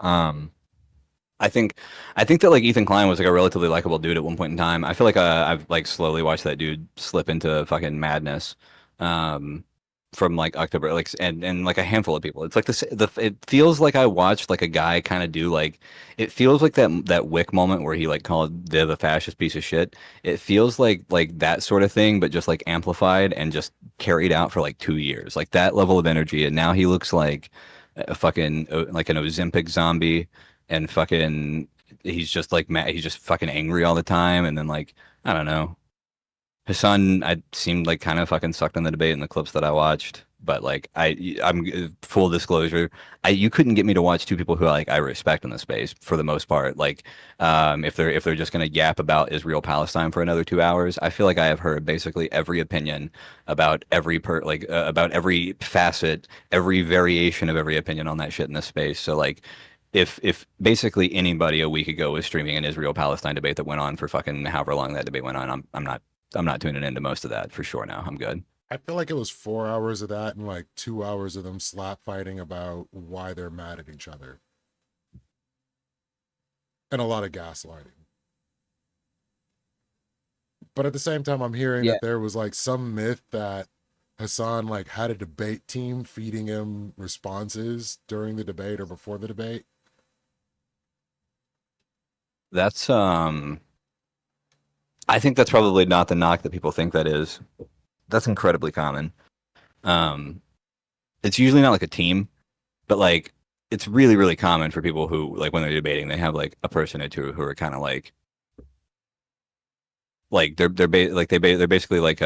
I think I think that like Ethan Klein was like a relatively likable dude at one point in time. I feel like I've like slowly watched that dude slip into fucking madness. Um, from like October, like and like a handful of people. It's like this. It feels like I watched like a guy kind of do like. It feels like that Wick moment where he like called the fascist piece of shit. It feels like that sort of thing, but just like amplified and just carried out for like 2 years, like that level of energy. And now he looks like a fucking like an Ozempic zombie and fucking he's just like mad, he's just fucking angry all the time and then like I don't know. Hassan I seemed like kind of fucking sucked in the debate in the clips that I watched, but like I'm full disclosure, I you couldn't get me to watch two people who like I respect in the space for the most part. Like if they're just gonna yap about Israel Palestine for another 2 hours, I feel like I have heard basically every opinion about about every facet, every variation of every opinion on that shit in this space. So like if basically anybody a week ago was streaming an Israel Palestine debate that went on for fucking however long that debate went on, I'm not tuning into most of that for sure now. I'm good. I feel like it was 4 hours of that and like 2 hours of them slap fighting about why they're mad at each other, and a lot of gaslighting. But at the same time, I'm hearing Yeah, that there was like some myth that Hassan like had a debate team feeding him responses during the debate or before the debate. that's I think that's probably not the knock that people think that is. That's incredibly common. Um it's usually not like a team, but like it's really really common for people who like when they're debating they have like a person or two who are kind of like they're basically like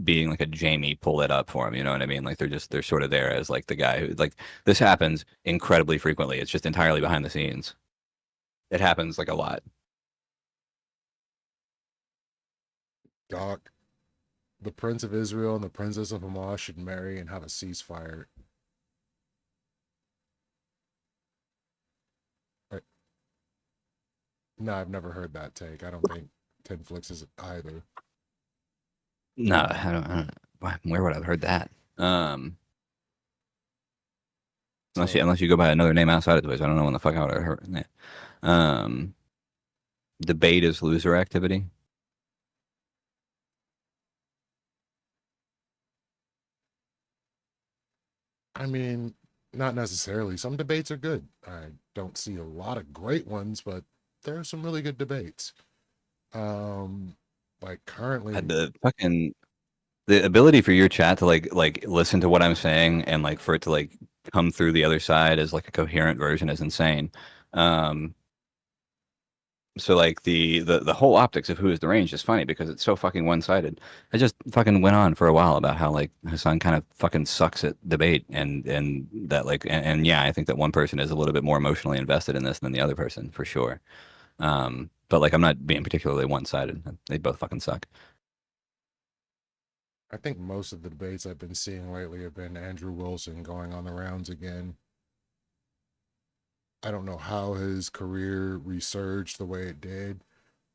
being like a Jamie pull it up for them, you know what I mean? Like they're sort of there as like the guy who like this happens incredibly frequently. It's just entirely behind the scenes. It happens like a lot. Doc, the Prince of Israel and the Princess of Hamas should marry and have a ceasefire. Right. No, I've never heard that take. I don't think TENFLICKS is either. No, I don't where would I have heard that? Um, So, unless you go by another name outside of Twiz, I don't know when the fuck I would have heard that. Um, debate is loser activity. I mean, not necessarily. Some debates are good. I don't see a lot of great ones, but there are some really good debates. Um, like currently, The fucking the ability for your chat to like listen to what I'm saying and like for it to like come through the other side as like a coherent version is insane. Um, so like the whole optics of who is deranged is funny because it's so fucking one-sided. I just fucking went on for a while about how like Hassan kind of fucking sucks at debate and that like and yeah, I think that one person is a little bit more emotionally invested in this than the other person for sure. But like I'm not being particularly one-sided. They both fucking suck. I think most of the debates I've been seeing lately have been Andrew Wilson going on the rounds again. I don't know how his career resurged the way it did,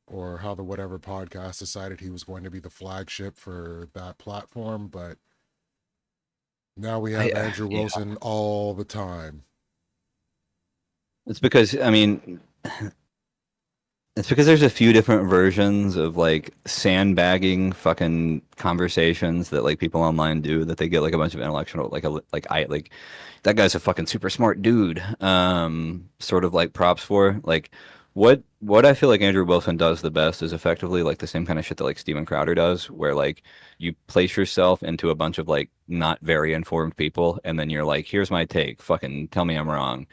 or how the whatever podcast decided he was going to be the flagship for that platform, but Now we I have Andrew yeah. Wilson all the time. It's because I mean, it's because there's a few different versions of like sandbagging fucking conversations that like people online do that they get like a bunch of intellectual like I like that guy's a fucking super smart dude. Sort of like props for like what I feel like Andrew Wilson does the best is effectively like the same kind of shit that like Steven Crowder does, where like you place yourself into a bunch of like not very informed people, and then you're like, here's my take, fucking tell me I'm wrong.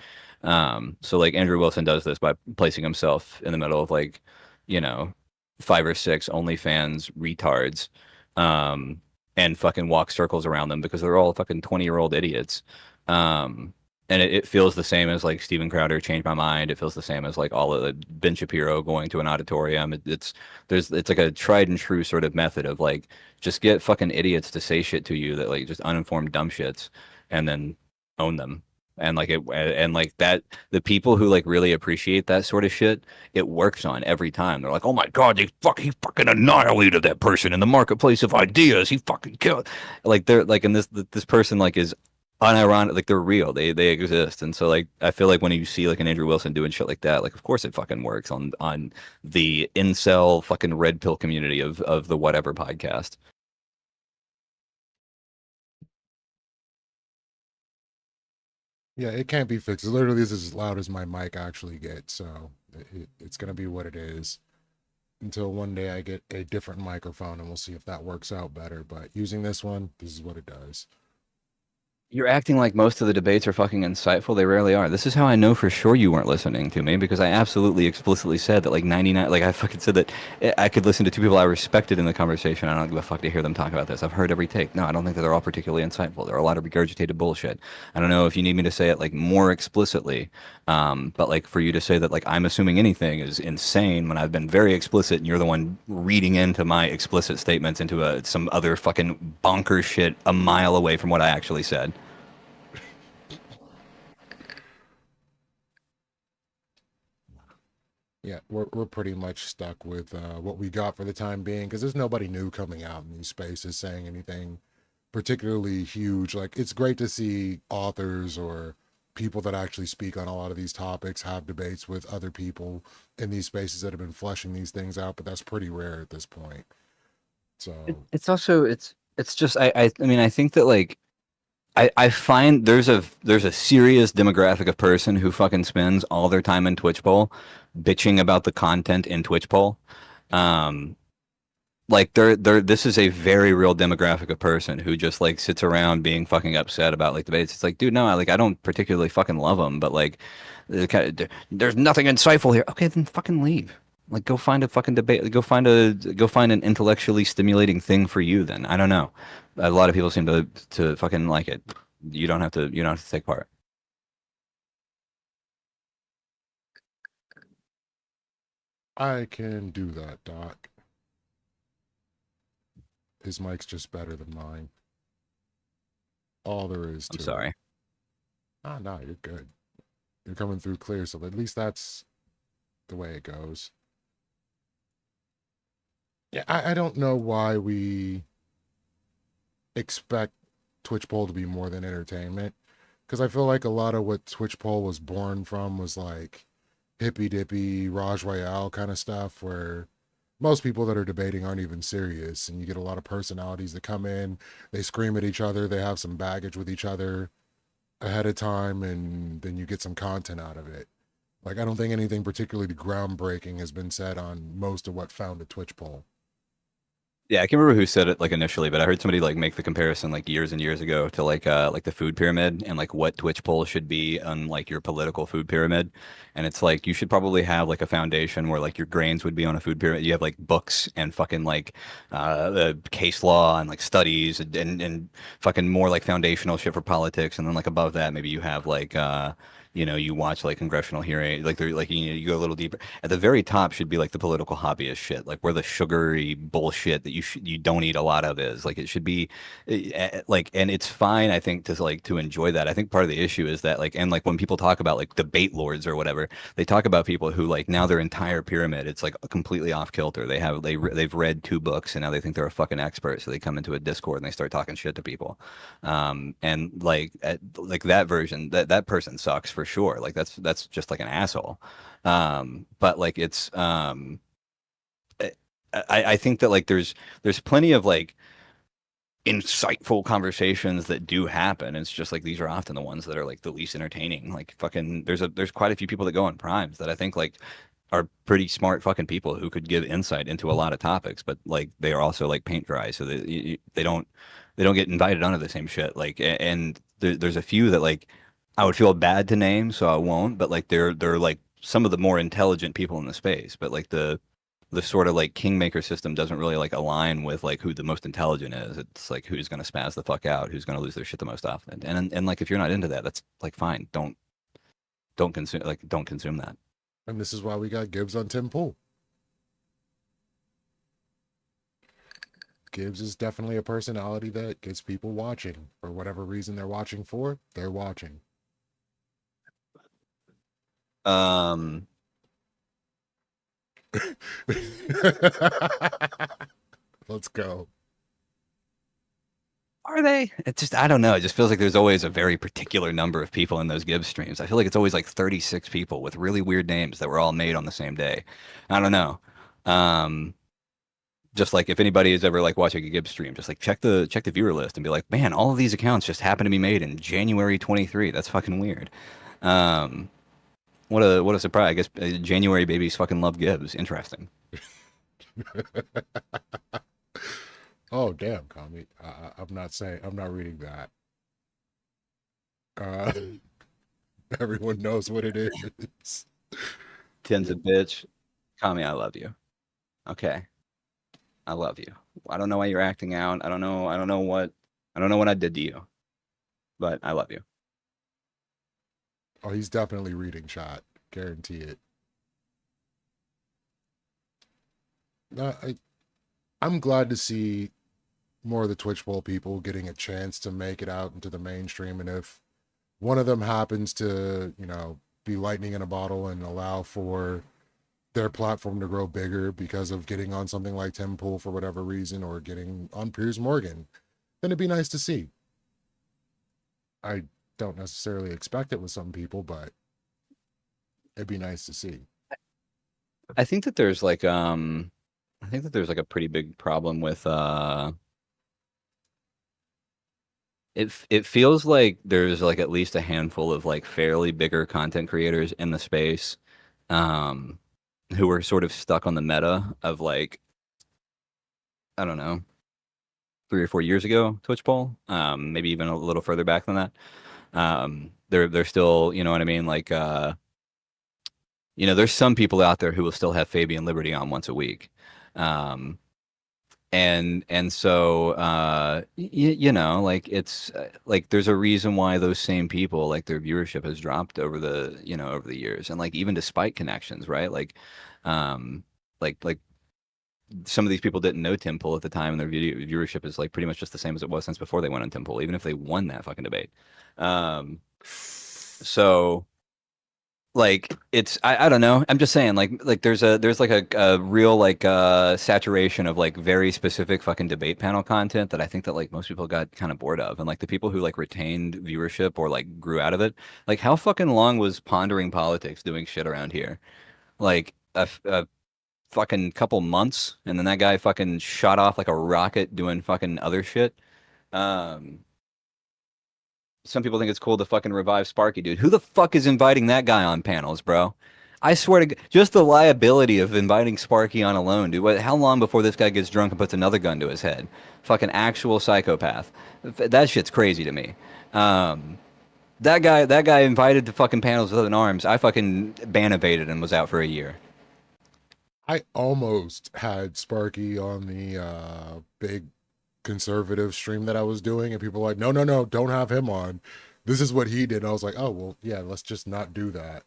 So like Andrew Wilson does this by placing himself in the middle of like, you know, five or six OnlyFans retards, um, and fucking walk circles around them because they're all fucking 20-year-old idiots. Um, and it feels the same as like Steven Crowder changed my mind. It feels the same as like all of the Ben Shapiro going to an auditorium. It's like a tried and true sort of method of like just get fucking idiots to say shit to you that like just uninformed dumb shits, and then own them. And like that, the people who like really appreciate that sort of shit, it works on every time. They're like, oh my god, he fucking annihilated that person in the marketplace of ideas. He fucking killed. Like they're like, and this person like is unironic, like they're real. They exist. And so like I feel like when you see like an Andrew Wilson doing shit like that, like of course it fucking works on the incel fucking red pill community of the whatever podcast. Yeah, it can't be fixed. Literally, this is as loud as my mic actually gets, so it's gonna be what it is until one day I get a different microphone, and we'll see if that works out better. But using this one, this is what it does. You're acting like most of the debates are fucking insightful. They rarely are. This is how I know for sure you weren't listening to me because I absolutely explicitly said that like 99, like I fucking said that I could listen to two people I respected in the conversation. I don't give a fuck to hear them talk about this. I've heard every take. No, I don't think that they're all particularly insightful. There are a lot of regurgitated bullshit. I don't know if you need me to say it like more explicitly, but like for you to say that like I'm assuming anything is insane when I've been very explicit and you're the one reading into my explicit statements into some other fucking bonkers shit a mile away from what I actually said. Yeah, we're pretty much stuck with what we got for the time being because there's nobody new coming out in these spaces saying anything particularly huge. Like it's great to see authors or people that actually speak on a lot of these topics have debates with other people in these spaces that have been fleshing these things out, but that's pretty rare at this point. So It's also it's just I mean I think that like I find there's a serious demographic of person who fucking spends all their time in Twitch poll bitching about the content in Twitch poll. Um, like they're this is a very real demographic of person who just like sits around being fucking upset about like debates. It's like, dude, no, I don't particularly fucking love them, but like, there's nothing insightful here. Okay, then fucking leave. Like, go find a fucking debate. Go find an intellectually stimulating thing for you. Then I don't know. A lot of people seem to fucking like it. You don't have to take part. I can do that, Doc. His mic's just better than mine. All there is I'm to it. sorry. Ah, no, you're good. You're coming through clear, so at least that's the way it goes. Yeah, I don't know why we expect Twitch poll to be more than entertainment. Because I feel like a lot of what Twitch poll was born from was like hippy dippy, Raj Royale kind of stuff, where most people that are debating aren't even serious. And you get a lot of personalities that come in, they scream at each other, they have some baggage with each other ahead of time, and then you get some content out of it. Like, I don't think anything particularly groundbreaking has been said on most of what founded Twitch poll. Yeah, I can't remember who said it like initially, but I heard somebody like make the comparison like years and years ago to like the food pyramid and like what Twitch poll should be on like your political food pyramid. And it's like you should probably have like a foundation where like your grains would be on a food pyramid. You have like books and fucking like case law and like studies and fucking more like foundational shit for politics. And then like above that, maybe you have like you watch like congressional hearing, like they're like you go a little deeper. At the very top should be like the political hobbyist shit, like where the sugary bullshit that you don't eat a lot of is. Like it should be like, and it's fine, I think, to enjoy that. I think part of the issue is that like, and like when people talk about like debate lords or whatever, they talk about people who like now their entire pyramid, it's like completely off kilter. They've read 2 books and now they think they're a fucking expert, so they come into a Discord and they start talking shit to people. And like that version, that person sucks for sure. Like that's just like an asshole. But like I, I think that like there's plenty of like insightful conversations that do happen. It's just like these are often the ones that are like the least entertaining. Like fucking there's quite a few people that go on primes that I think like are pretty smart fucking people who could give insight into a lot of topics, but like they are also like paint dry, so they don't get invited onto the same shit. Like and there's a few that like I would feel bad to name, so I won't. But like they're like some of the more intelligent people in the space, but like the sort of like kingmaker system doesn't really like align with like who the most intelligent is. It's like who's going to spaz the fuck out, who's going to lose their shit the most often. And like if you're not into that, that's like fine. Don't consume that. And this is why we got Gibbs on Tim Pool. Gibbs is definitely a personality that gets people watching. For whatever reason they're watching for, they're watching. Um, Let's go. are they? It's just I don't know. It just feels like there's always a very particular number of people in those Gibbs streams. I feel like it's always like 36 people with really weird names that were all made on the same day. I don't know. Um, just like if anybody is ever like watching a Gibbs stream, just like check the viewer list and be like, man, all of these accounts just happen to be made in January 23. That's fucking weird. Um, what a surprise. I guess January babies fucking love Gibbs. Interesting. Oh damn, Kami. I'm not saying I'm not reading that. Uh, everyone knows what it is. Tim's a bitch. Kami, I love you. Okay. I love you. I don't know why you're acting out. I don't know what I did to you, but I love you. Oh, he's definitely reading shot. Guarantee it. No, I'm glad to see more of the Twitch Bowl people getting a chance to make it out into the mainstream. And if one of them happens to, be lightning in a bottle and allow for their platform to grow bigger because of getting on something like Tim Pool for whatever reason or getting on Piers Morgan, then it'd be nice to see. I don't necessarily expect it with some people, but it'd be nice to see. I think that there's like I think that there's like a pretty big problem with it feels like there's like at least a handful of like fairly bigger content creators in the space um who are sort of stuck on the meta of like I don't know 3 or 4 years ago Twitch poll, maybe even a little further back than that. They're still, you know what I mean, like there's some people out there who will still have Fabian Liberty on once a week. Um, and so like it's like there's a reason why those same people like their viewership has dropped over the years, and like even despite connections, right? Like like some of these people didn't know Temple at the time, and their viewership is like pretty much just the same as it was since before they went on Temple, even if they won that fucking debate. So like it's I don't know. I'm just saying like there's like a real like saturation of like very specific fucking debate panel content that I think that like most people got kind of bored of. And like the people who like retained viewership or like grew out of it, like how fucking long was Pondering Politics doing shit around here? Like a fucking couple months, and then that guy fucking shot off like a rocket doing fucking other shit. Um some people think it's cool to fucking revive Sparky, dude. Who the fuck is inviting that guy on panels, bro? I swear to just the liability of inviting Sparky on alone, dude. How long before this guy gets drunk and puts another gun to his head? Fucking actual psychopath. That shit's crazy to me. Um, that guy invited to fucking panels with other arms. I fucking ban evaded and was out for a year. I almost had Sparky on the big conservative stream that I was doing, and people were like, no, no, no, don't have him on. this is what he did. I was like, oh well, yeah, let's just not do that.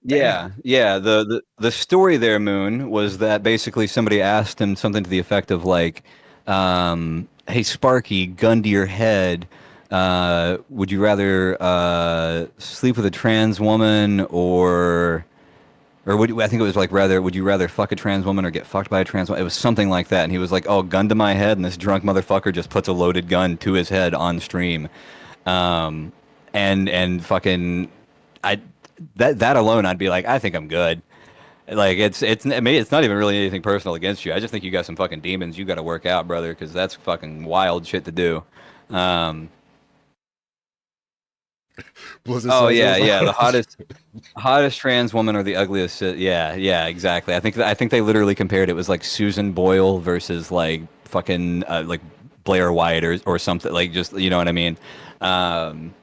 Yeah, Damn. yeah. The story there, Moon, was that basically somebody asked him something to the effect of like, "Hey Sparky, gun to your head. Would you rather sleep with a trans woman or I think it was like rather would you rather fuck a trans woman or get fucked by a trans woman? It was something like that." And he was like, "Oh, gun to my head," and this drunk motherfucker just puts a loaded gun to his head on stream. Um, and fucking I that alone I'd be like, I think I'm good. Like I mean, it's not even really anything personal against you. I just think you got some fucking demons you got to work out, brother, because that's fucking wild shit to do. Um, Blizzard oh says it yeah, was yeah, the like, hottest trans woman or the ugliest. Yeah, yeah, exactly. I think they literally compared it was like Susan Boyle versus like fucking like Blair White or something like just you know what I mean. Um,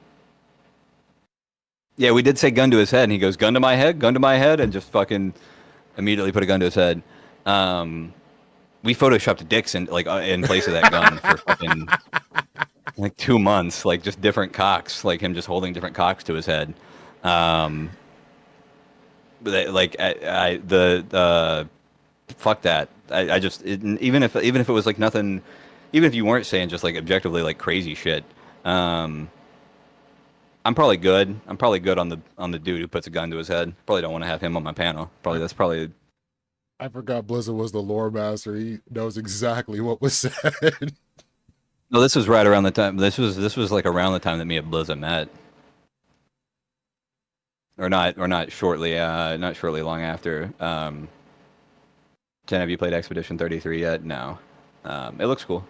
yeah, we did say gun to his head, and he goes gun to my head, and just fucking immediately put a gun to his head. Um, we photoshopped dicks in place of that gun for fucking like 2 months, like just different cocks, like him just holding different cocks to his head. Um, like I the fuck that. I just even if it was like nothing, even if you weren't saying just like objectively like crazy shit. Um, I'm probably good. I'm probably good on the dude who puts a gun to his head. Probably don't want to have him on my panel. Probably that's probably. I forgot Blizzard was the lore master. He knows exactly what was said. No, this was right around the time. This was like around the time that me and Blizza met, or not shortly, not shortly long after. Jen, have you played Expedition 33 yet? No. It looks cool.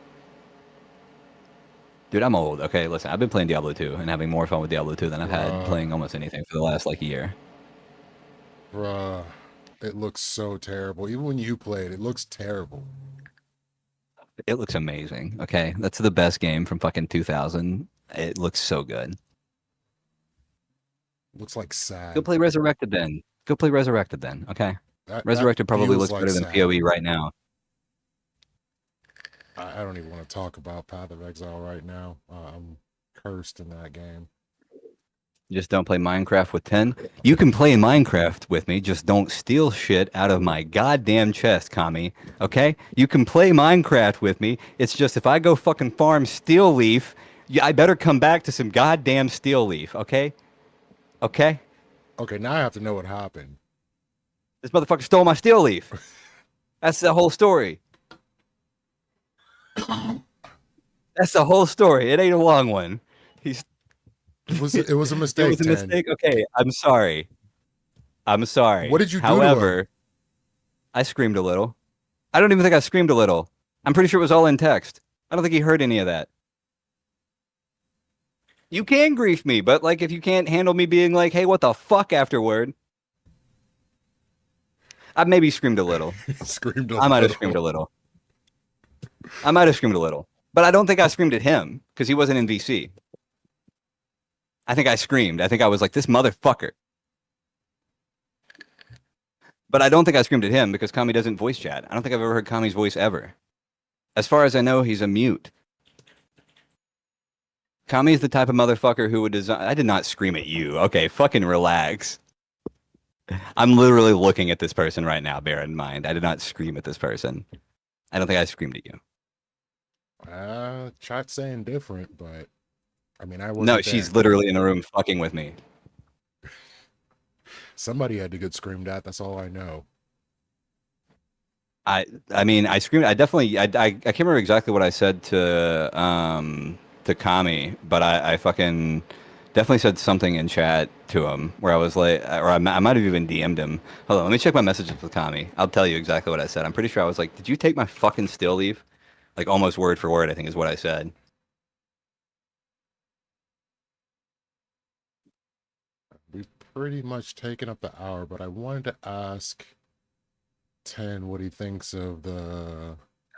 Dude, I'm old. Okay, listen, I've been playing Diablo 2 and having more fun with Diablo 2 than I've had Bruh, playing almost anything for the last like year. bruh. It looks so terrible. Even when you play it, it looks terrible. It looks amazing. Okay, that's the best game from fucking 2000. It looks so good. Looks like Go sad. play Resurrected then. Go play Resurrected then. Okay. That Resurrected probably feels looks like better than sad. PoE right now. I don't even want to talk about Path of Exile right now. I'm cursed in that game. You just don't play Minecraft with 10. You can play Minecraft with me, just don't steal shit out of my goddamn chest, Kami. Okay? You can play Minecraft with me. It's just if I go fucking farm steel leaf, I better come back to some goddamn steel leaf, okay? Okay? Okay, now I have to know what happened. This motherfucker stole my steel leaf. That's the whole story. That's the whole story. It ain't a long one. He's It was a It mistake, was a 10. mistake. Okay, I'm sorry. I'm What sorry. did you do to him? However, I screamed a little. I don't even think I screamed a little. I'm pretty sure it was all in text. I don't think he heard any of that. You can grief me, but like if you can't handle me being like, "Hey, what the fuck?" afterward, I maybe screamed a little. Screamed a I might have screamed little. a little. I might have screamed a little, but I don't think I screamed at him because he wasn't in VC. I think I screamed. I think I was like, "This motherfucker." But I don't think I screamed at him because Kami doesn't voice chat. I don't think I've ever heard Kami's voice ever. As far as I know, he's a mute. Kami is the type of motherfucker who would design. I did not scream at you. Okay, fucking relax. I'm literally looking at this person right now. Bear in mind, I did not scream at this person. I don't think I screamed at you. Chat saying different, but I mean, I No, wasn't she's there. literally in the room fucking with me. Somebody had to get screamed at. That's all I know. I mean, I screamed. I definitely. I can't remember exactly what I said to Kami, but I fucking definitely said something in chat to him where I was like, or I might have even DM'd him. Hold on, let me check my messages with Kami. I'll tell you exactly what I said. I'm pretty sure I was like, "Did you take my fucking still leave?" Like almost word for word, I think is what I said. We've pretty much taken up the hour, but I wanted to ask 10 what he thinks of the.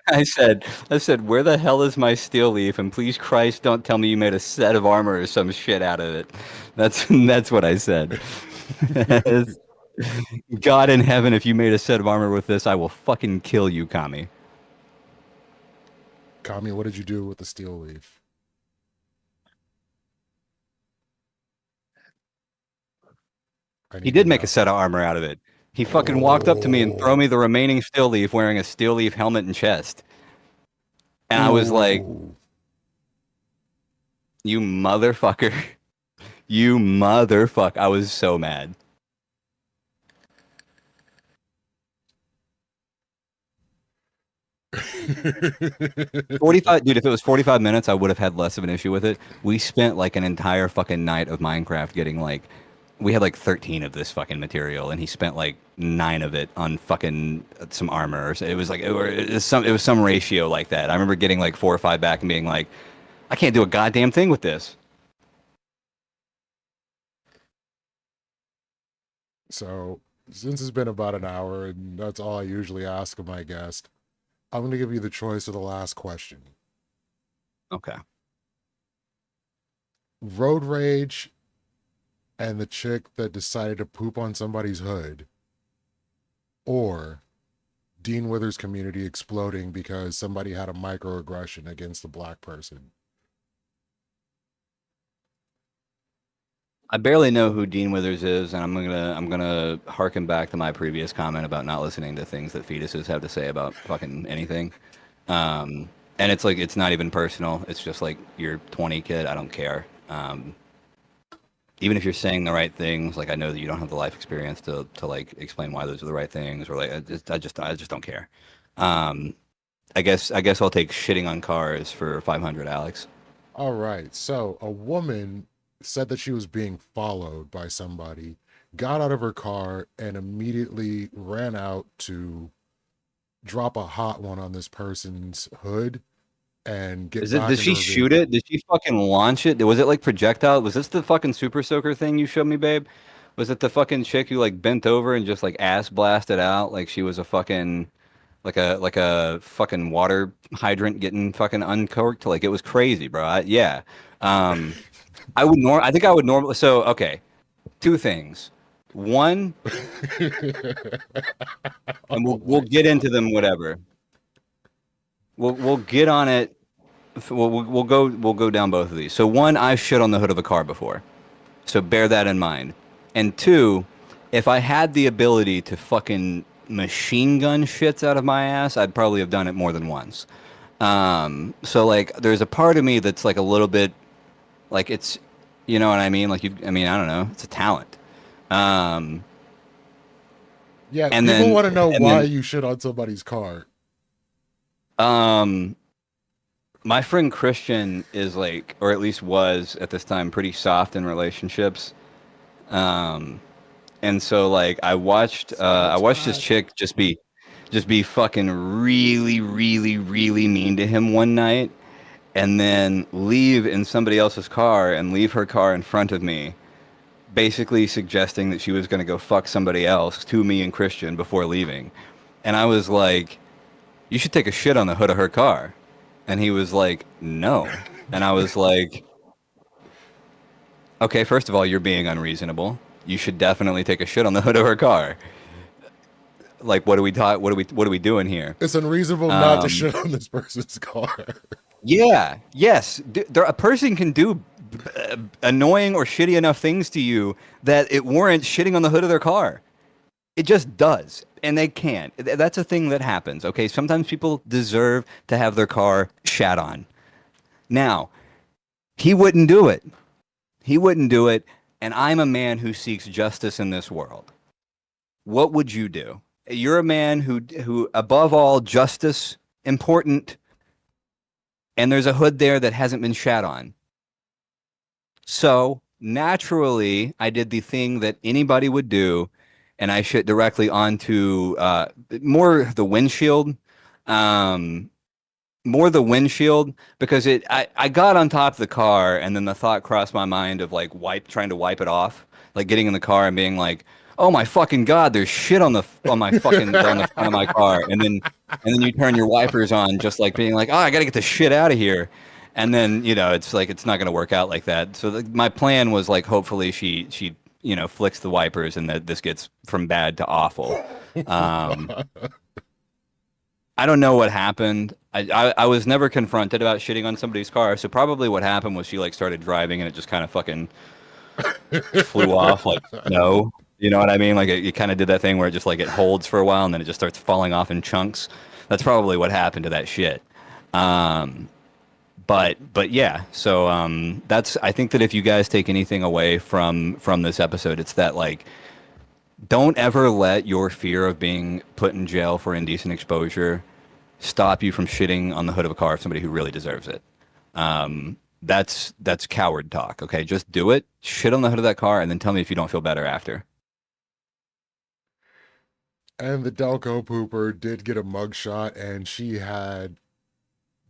I said, where the hell is my steel leaf? And please Christ, don't tell me you made a set of armor or some shit out of it. That's what I said. God in heaven, if you made a set of armor with this, I will fucking kill you, Kami. Kami, what did you do with the steel leaf? I He need to did make a know. set of armor out of it. He fucking walked up to me and throw Oh, me the remaining steel leaf wearing a steel leaf helmet and chest. And I was like, ooh. you motherfucker. You motherfucker. I was so mad. 45, dude, if it was 45 minutes, I would have had less of an issue with it. We spent like an entire fucking night of Minecraft getting like, we had like 13 of this fucking material, and he spent like 9 of it on fucking some armor. It was like, it was some ratio like that. I remember getting like 4 or 5 back and being like, I can't do a goddamn thing with this. So, since it's been about an hour, and that's all I usually ask of my guest, I'm going to give you the choice of the last question. Okay. Road rage and the chick that decided to poop on somebody's hood, or Dean Withers' community exploding because somebody had a microaggression against a black person. I barely know who Dean Withers is, and I'm gonna harken back to my previous comment about not listening to things that fetuses have to say about fucking anything. Um, and it's like it's not even personal. It's just like you're 20, kid. I don't care. Even if you're saying the right things, like I know that you don't have the life experience to like explain why those are the right things, or like I just don't care. Um, I guess I'll take shitting on cars for 500, Alex. All right. So, a woman said that she was being followed by somebody, got out of her car, and immediately ran out to drop a hot one on this person's hood and get Is it? back Did into she her shoot it? vehicle. Did she fucking launch it? Was it like projectile? Was this the fucking super soaker thing you showed me, babe? Was it the fucking chick who like bent over and just like ass blasted out like she was a fucking like a fucking water hydrant getting fucking uncorked? Like it was crazy, bro. Yeah. Um, I think I would normally. So okay, two things. One, and we'll Oh we'll my get into God. them. Whatever. We'll get on it. We'll go down both of these. So one, I've shit on the hood of a car before. So bear that in mind. And two, if I had the ability to fucking machine gun shits out of my ass, I'd probably have done it more than once. So like there's a part of me that's like a little bit like it's you know what I mean? Like I mean, I don't know. It's a talent. Um, Yeah, and people then want to know and why then you shit on somebody's car. um my friend Christian is like, or at least was at this time, pretty soft in relationships. Um, and so like I Sounds watched this bad. chick just be fucking really, really, really mean to him one night, and then leave in somebody else's car and leave her car in front of me, basically suggesting that she was going to go fuck somebody else to me and Christian before leaving. And I was like, you should take a shit on the hood of her car. And he was like, no. And I was like, okay, first of all, you're being unreasonable. You should definitely take a shit on the hood of her car. Like, what are we talk? What are we doing here? It's unreasonable not to Um, shit on this person's car. yeah, yes. A person can do annoying or shitty enough things to you that it warrants shitting on the hood of their car. It just does. And they can't. That's a thing that happens. Okay. Sometimes people deserve to have their car shat on. Now, he wouldn't do it. He wouldn't do it. And I'm a man who seeks justice in this world. What would you do? You're a man who above all, justice important, and there's a hood there that hasn't been shat on. So naturally, I did the thing that anybody would do, and I shit directly onto more the windshield. Um, More the windshield because I got on top of the car, and then the thought crossed my mind of like trying to wipe it off, like getting in the car and being like, oh my fucking god, there's shit on my fucking on the front of my car, and then you turn your wipers on, just like being like, oh, I gotta get the shit out of here. And then it's like it's not gonna work out like that. So my plan was like, hopefully she flicks the wipers and that this gets from bad to awful. Um, I don't know what happened. I was never confronted about shitting on somebody's car, so probably what happened was she like started driving and it just kind of fucking flew off like no. You know what I mean? Like it kind of did that thing where it just like it holds for a while and then it just starts falling off in chunks. That's probably what happened to that shit. Um, but yeah, so that's I think that if you guys take anything away from this episode, it's that like don't ever let your fear of being put in jail for indecent exposure stop you from shitting on the hood of a car of somebody who really deserves it. That's coward talk. Okay, just do it. Shit on the hood of that car, and then tell me if you don't feel better after. And the Delco pooper did get a mugshot, and she had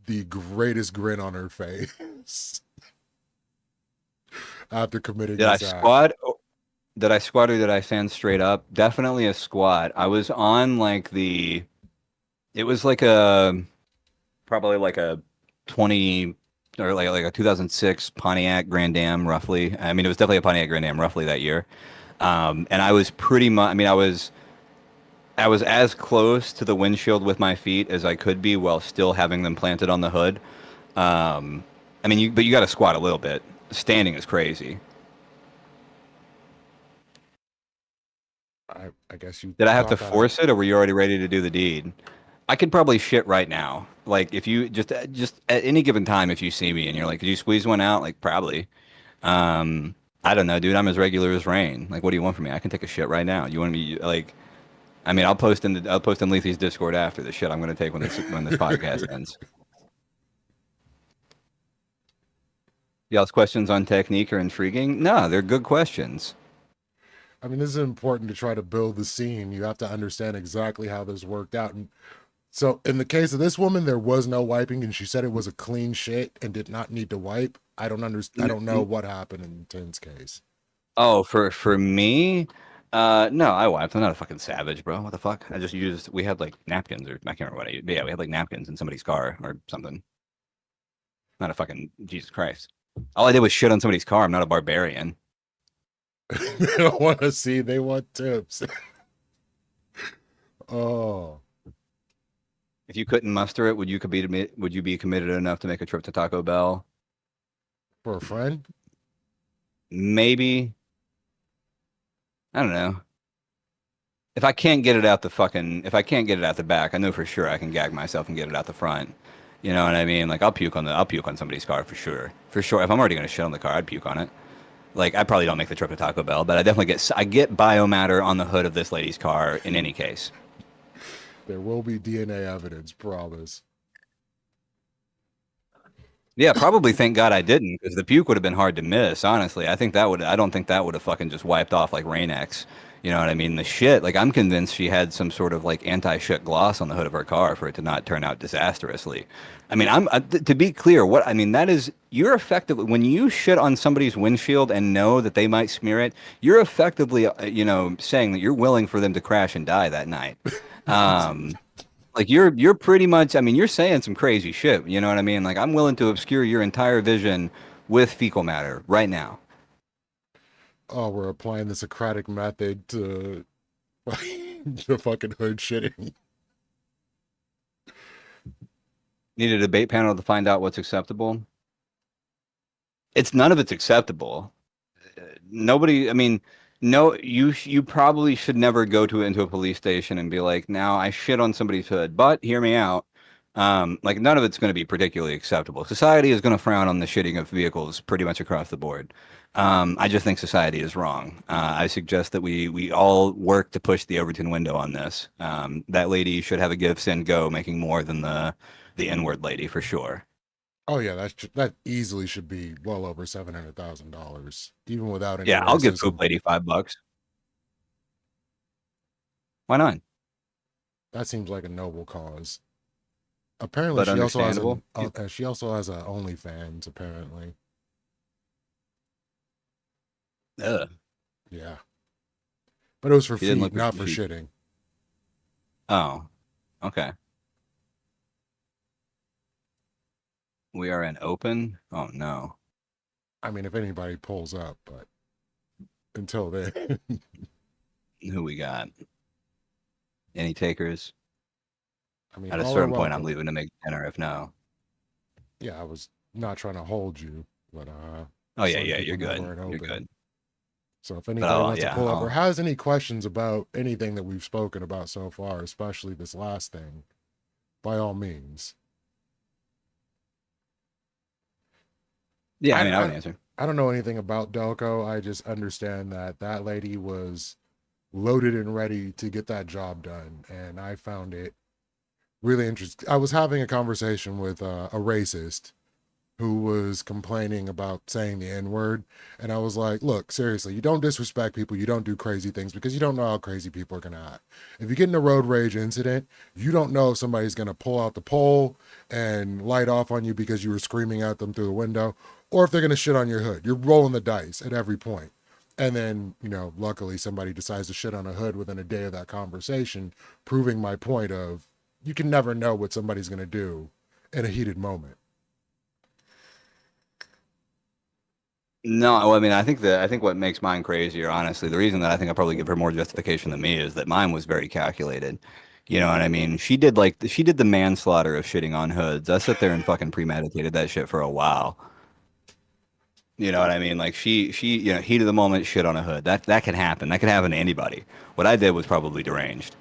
the greatest grin on her face after committing Did I this act. squat? Did I squat or did I stand straight up? Definitely a squat. I was on like the. It was like a probably like a 20 or like a 2006 Pontiac Grand Am, roughly. I mean, it was definitely a Pontiac Grand Am, roughly that year. And I was pretty much. I mean, I was as close to the windshield with my feet as I could be while still having them planted on the hood. I mean, but you got to squat a little bit. Standing is crazy. I guess you Did I have to thought that I force it, or were you already ready to do the deed? I could probably shit right now. Like if you just at any given time, if you see me and you're like, could you squeeze one out? Like probably. I don't know, dude. I'm as regular as rain. Like, what do you want from me? I can take a shit right now. You want me like? I mean, I'll post in Leafy's Discord after the shit I'm gonna take when this podcast ends. Y'all's questions on technique are intriguing. No, they're good questions. I mean, this is important to try to build the scene. You have to understand exactly how this worked out. And so, in the case of this woman, there was no wiping, and she said it was a clean shit and did not need to wipe. I don't understand. I don't know what happened in Tim's case. Oh, for me, no, I wiped. I'm not a fucking savage, bro. What the fuck? I just used. We had like napkins, or I can't remember what I used. But yeah, we had like napkins in somebody's car or something. Not a fucking Jesus Christ. All I did was shit on somebody's car. I'm not a barbarian. They don't want to see. They want tips. Oh, If you couldn't muster it, would you be committed enough to make a trip to Taco Bell? for a friend. Maybe. I don't know. If I can't get it out the back, I know for sure I can gag myself and get it out the front. You know what I mean? Like I'll puke on somebody's car for sure. For sure. If I'm already gonna shit on the car, I'd puke on it. Like I probably don't make the trip to Taco Bell, but I get biomatter on the hood of this lady's car in any case. There will be DNA evidence. Promise. Yeah, probably thank God I didn't, because the puke would have been hard to miss, honestly. I don't think that would have fucking just wiped off like Rain-X. You know what I mean? The shit, like I'm convinced she had some sort of like anti-shit gloss on the hood of her car for it to not turn out disastrously. I mean, to be clear, that is, you're effectively, when you shit on somebody's windshield and know that they might smear it, you're effectively, saying that you're willing for them to crash and die that night. Um, like you're pretty much, I mean, you're saying some crazy shit, you know what I mean? Like I'm willing to obscure your entire vision with fecal matter right now. Oh, we're applying the Socratic method to the fucking hood shitting. Need a debate panel to find out what's acceptable. It's none of it's acceptable. Nobody, I mean, no, you probably should never go into a police station and be like, now I shit on somebody's hood, but hear me out. Like none of it's going to be particularly acceptable. Society is going to frown on the shitting of vehicles pretty much across the board. I just think society is wrong. I suggest that we all work to push the Overton window on this. That lady should have a give, send, go, making more than the N-word lady for sure. Oh yeah, that easily should be well over $700,000, even without any Yeah, I'll give racism. Poop Lady $5. Why not? That seems like a noble cause. Apparently, But understandable. she also has a OnlyFans. Apparently, Ugh. yeah, but it was for She didn't feet, look like not for she. shitting. Oh, okay. We are in open. Oh no. I mean, if anybody pulls up, but until then, Who we got? Any takers? I mean, At a all are certain point, I'm welcome. leaving to make dinner. If no. Yeah, I was not trying to hold you, but Oh yeah, certain yeah. people You're good. weren't You're open. good. So if anybody Oh wants to yeah. pull up or Oh has any questions about anything that we've spoken about so far, especially this last thing, by all means. yeah. I I, mean, I would I, answer. I don't know anything about Delco. I just understand that that lady was loaded and ready to get that job done. And I found it really interesting. I was having a conversation with a racist who was complaining about saying the N word. And I was like, look, seriously, you don't disrespect people. You don't do crazy things because you don't know how crazy people are going to act. If you get in a road rage incident, you don't know if somebody's going to pull out the pole and light off on you because you were screaming at them through the window, or if they're going to shit on your hood. You're rolling the dice at every point. And then, luckily somebody decides to shit on a hood within a day of that conversation, proving my point of you can never know what somebody's going to do in a heated moment. No, well, I mean, I think what makes mine crazier, honestly, the reason that I think I probably give her more justification than me is that mine was very calculated. You know what I mean? She did the manslaughter of shitting on hoods. I sat there and fucking premeditated that shit for a while. You know what I mean? Like heat of the moment, shit on a hood. That can happen. That can happen to anybody. What I did was probably deranged.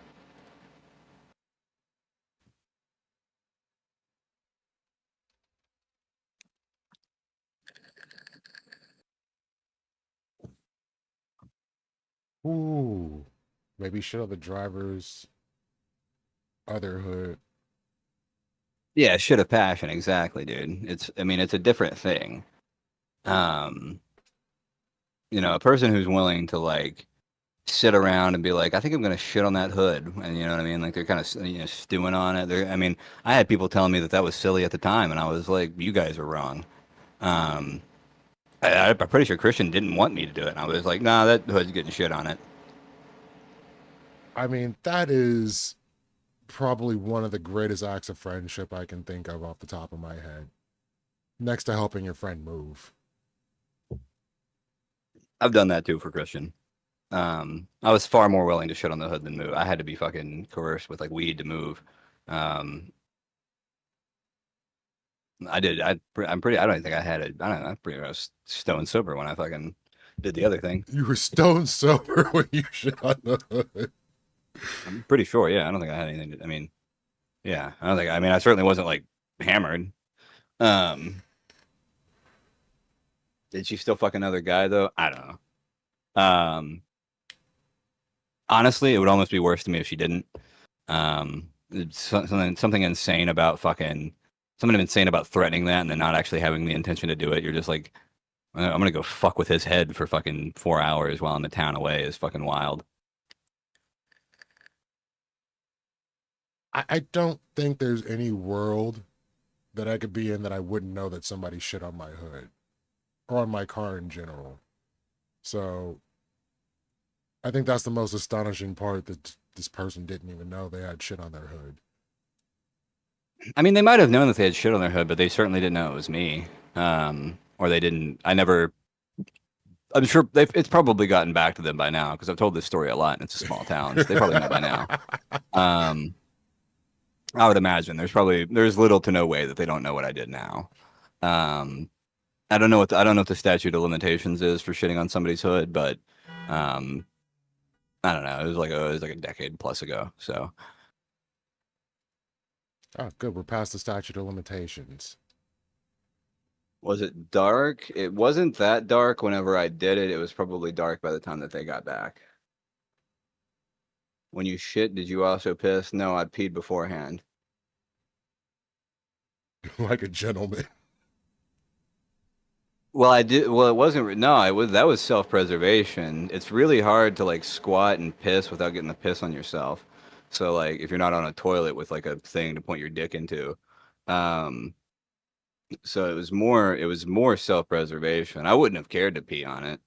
Ooh, maybe show the driver's other hood. Yeah, shit of passion, exactly, dude. I mean, it's a different thing. Um, a person who's willing to like sit around and be like, I think I'm gonna shit on that hood, and you know what I mean? Like they're kind of stewing on it. I mean, I had people telling me that that was silly at the time, and I was like, you guys are wrong. Um, I'm pretty sure Christian didn't want me to do it. And I was like, nah, that hood's getting shit on it. I mean, that is probably one of the greatest acts of friendship I can think of off the top of my head. Next to helping your friend move. I've done that too for Christian. I was far more willing to shit on the hood than move. I had to be fucking coerced with like weed to move. Um, I did. I'm pretty. I don't think I had it. I don't know. I was stone sober when I fucking did the other thing. You were stone sober when you shot the hood. I'm pretty sure. Yeah, I don't think I had anything. I mean, yeah, I don't think. I mean, I certainly wasn't like hammered. Um, did she still fuck another guy though? I don't know. Honestly, it would almost be worse to me if she didn't. It's something insane about fucking something insane about threatening that and then not actually having the intention to do it. You're just like, I'm gonna go fuck with his head for fucking 4 hours while I'm a town away is fucking wild. I don't think there's any world that I could be in that I wouldn't know that somebody shit on my hood or on my car in general. So I think that's the most astonishing part that this person didn't even know they had shit on their hood. I mean, they might have known that they had shit on their hood, but they certainly didn't know it was me. Or they didn't. I never. I'm sure it's probably gotten back to them by now because I've told this story a lot and it's a small town, so they probably know by now. Um, I would imagine there's little to no way that they don't know what I did now. Um, I don't know what the statute of limitations is for shitting on somebody's hood, but um, I don't know. It was like a decade plus ago. So Oh, good. We're past the statute of limitations. was it dark? It wasn't that dark whenever I did it. It was probably dark by the time that they got back. When you shit, did you also piss? No, I peed beforehand. Like a gentleman. Well, I did. Well, it wasn't. No, I was. That was self-preservation. It's really hard to like squat and piss without getting the piss on yourself. So like, if you're not on a toilet with like a thing to point your dick into, um, so it was more self-preservation. I wouldn't have cared to pee on it.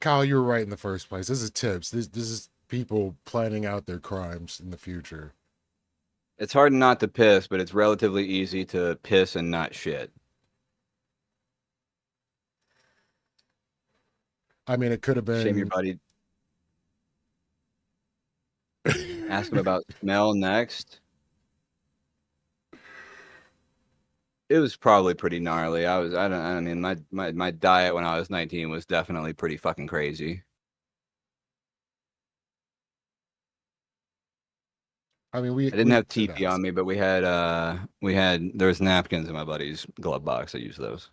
Kyle, you were right in the first place. This is tips. This is people planning out their crimes in the future. It's hard not to piss, but it's relatively easy to piss and not shit. I mean, it could have Shame your been. buddy. Ask him about smell next. It was probably pretty gnarly. I mean, my diet when I was 19 was definitely pretty fucking crazy. I mean, I didn't have it TP has, on me, but there was napkins in my buddy's glove box. I used those.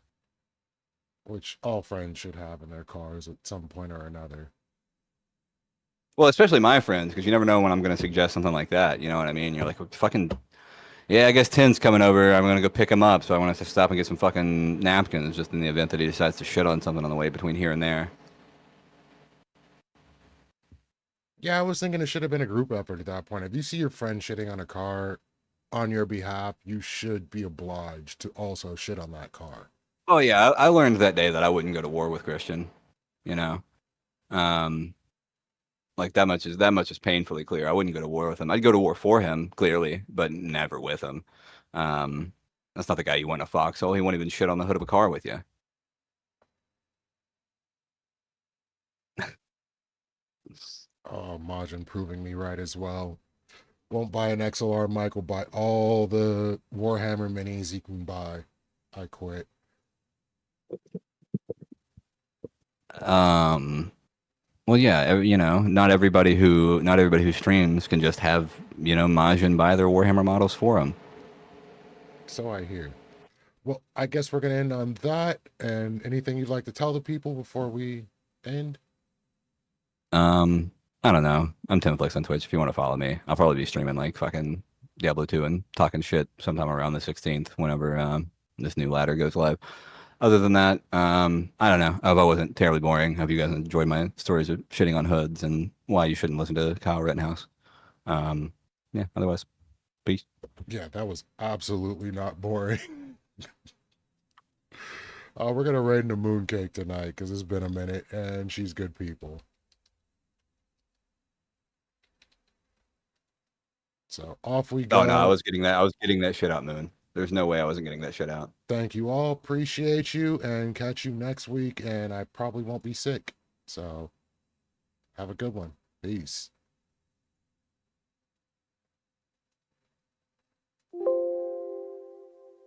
which all friends should have in their cars at some point or another. Well, especially my friends, because you never know when I'm going to suggest something like that. You know what I mean? You're like, "Well, fucking, yeah, I guess Tim's coming over. I'm going to go pick him up. So I want to stop and get some fucking napkins just in the event that he decides to shit on something on the way between here and there." Yeah, I was thinking it should have been a group effort at that point. If you see your friend shitting on a car on your behalf, you should be obliged to also shit on that car. Oh, yeah. I learned that day that I wouldn't go to war with Christian, you know? Um, like that much is painfully clear. I wouldn't go to war with him. I'd go to war for him, clearly, but never with him. Um, that's not the guy you want in a foxhole. He won't even shit on the hood of a car with you. Oh, Majin proving me right as well. Won't buy an XLR, Mike will buy all the Warhammer minis he can buy. I quit. Um, well, yeah, not everybody who streams can just have, Majin buy their Warhammer models for them. So I hear. Well, I guess we're going to end on that. And anything you'd like to tell the people before we end? Um, I don't know. I'm TENFLICKS on Twitch if you want to follow me. I'll probably be streaming like fucking Diablo 2 and talking shit sometime around the 16th whenever this new ladder goes live. Other than that, I don't know. I hope I wasn't terribly boring. I hope you guys enjoyed my stories of shitting on hoods and why you shouldn't listen to Kyle Rittenhouse. Um, yeah, otherwise, peace. Yeah, that was absolutely not boring. We're going to raid the Mooncake tonight because it's been a minute and she's good people. So off we Oh no, I go. was getting that. I was getting that shit out, Moon. There's no way I wasn't getting that shit out. Thank you all. Appreciate you and catch you next week. And I probably won't be sick. So have a good one. Peace.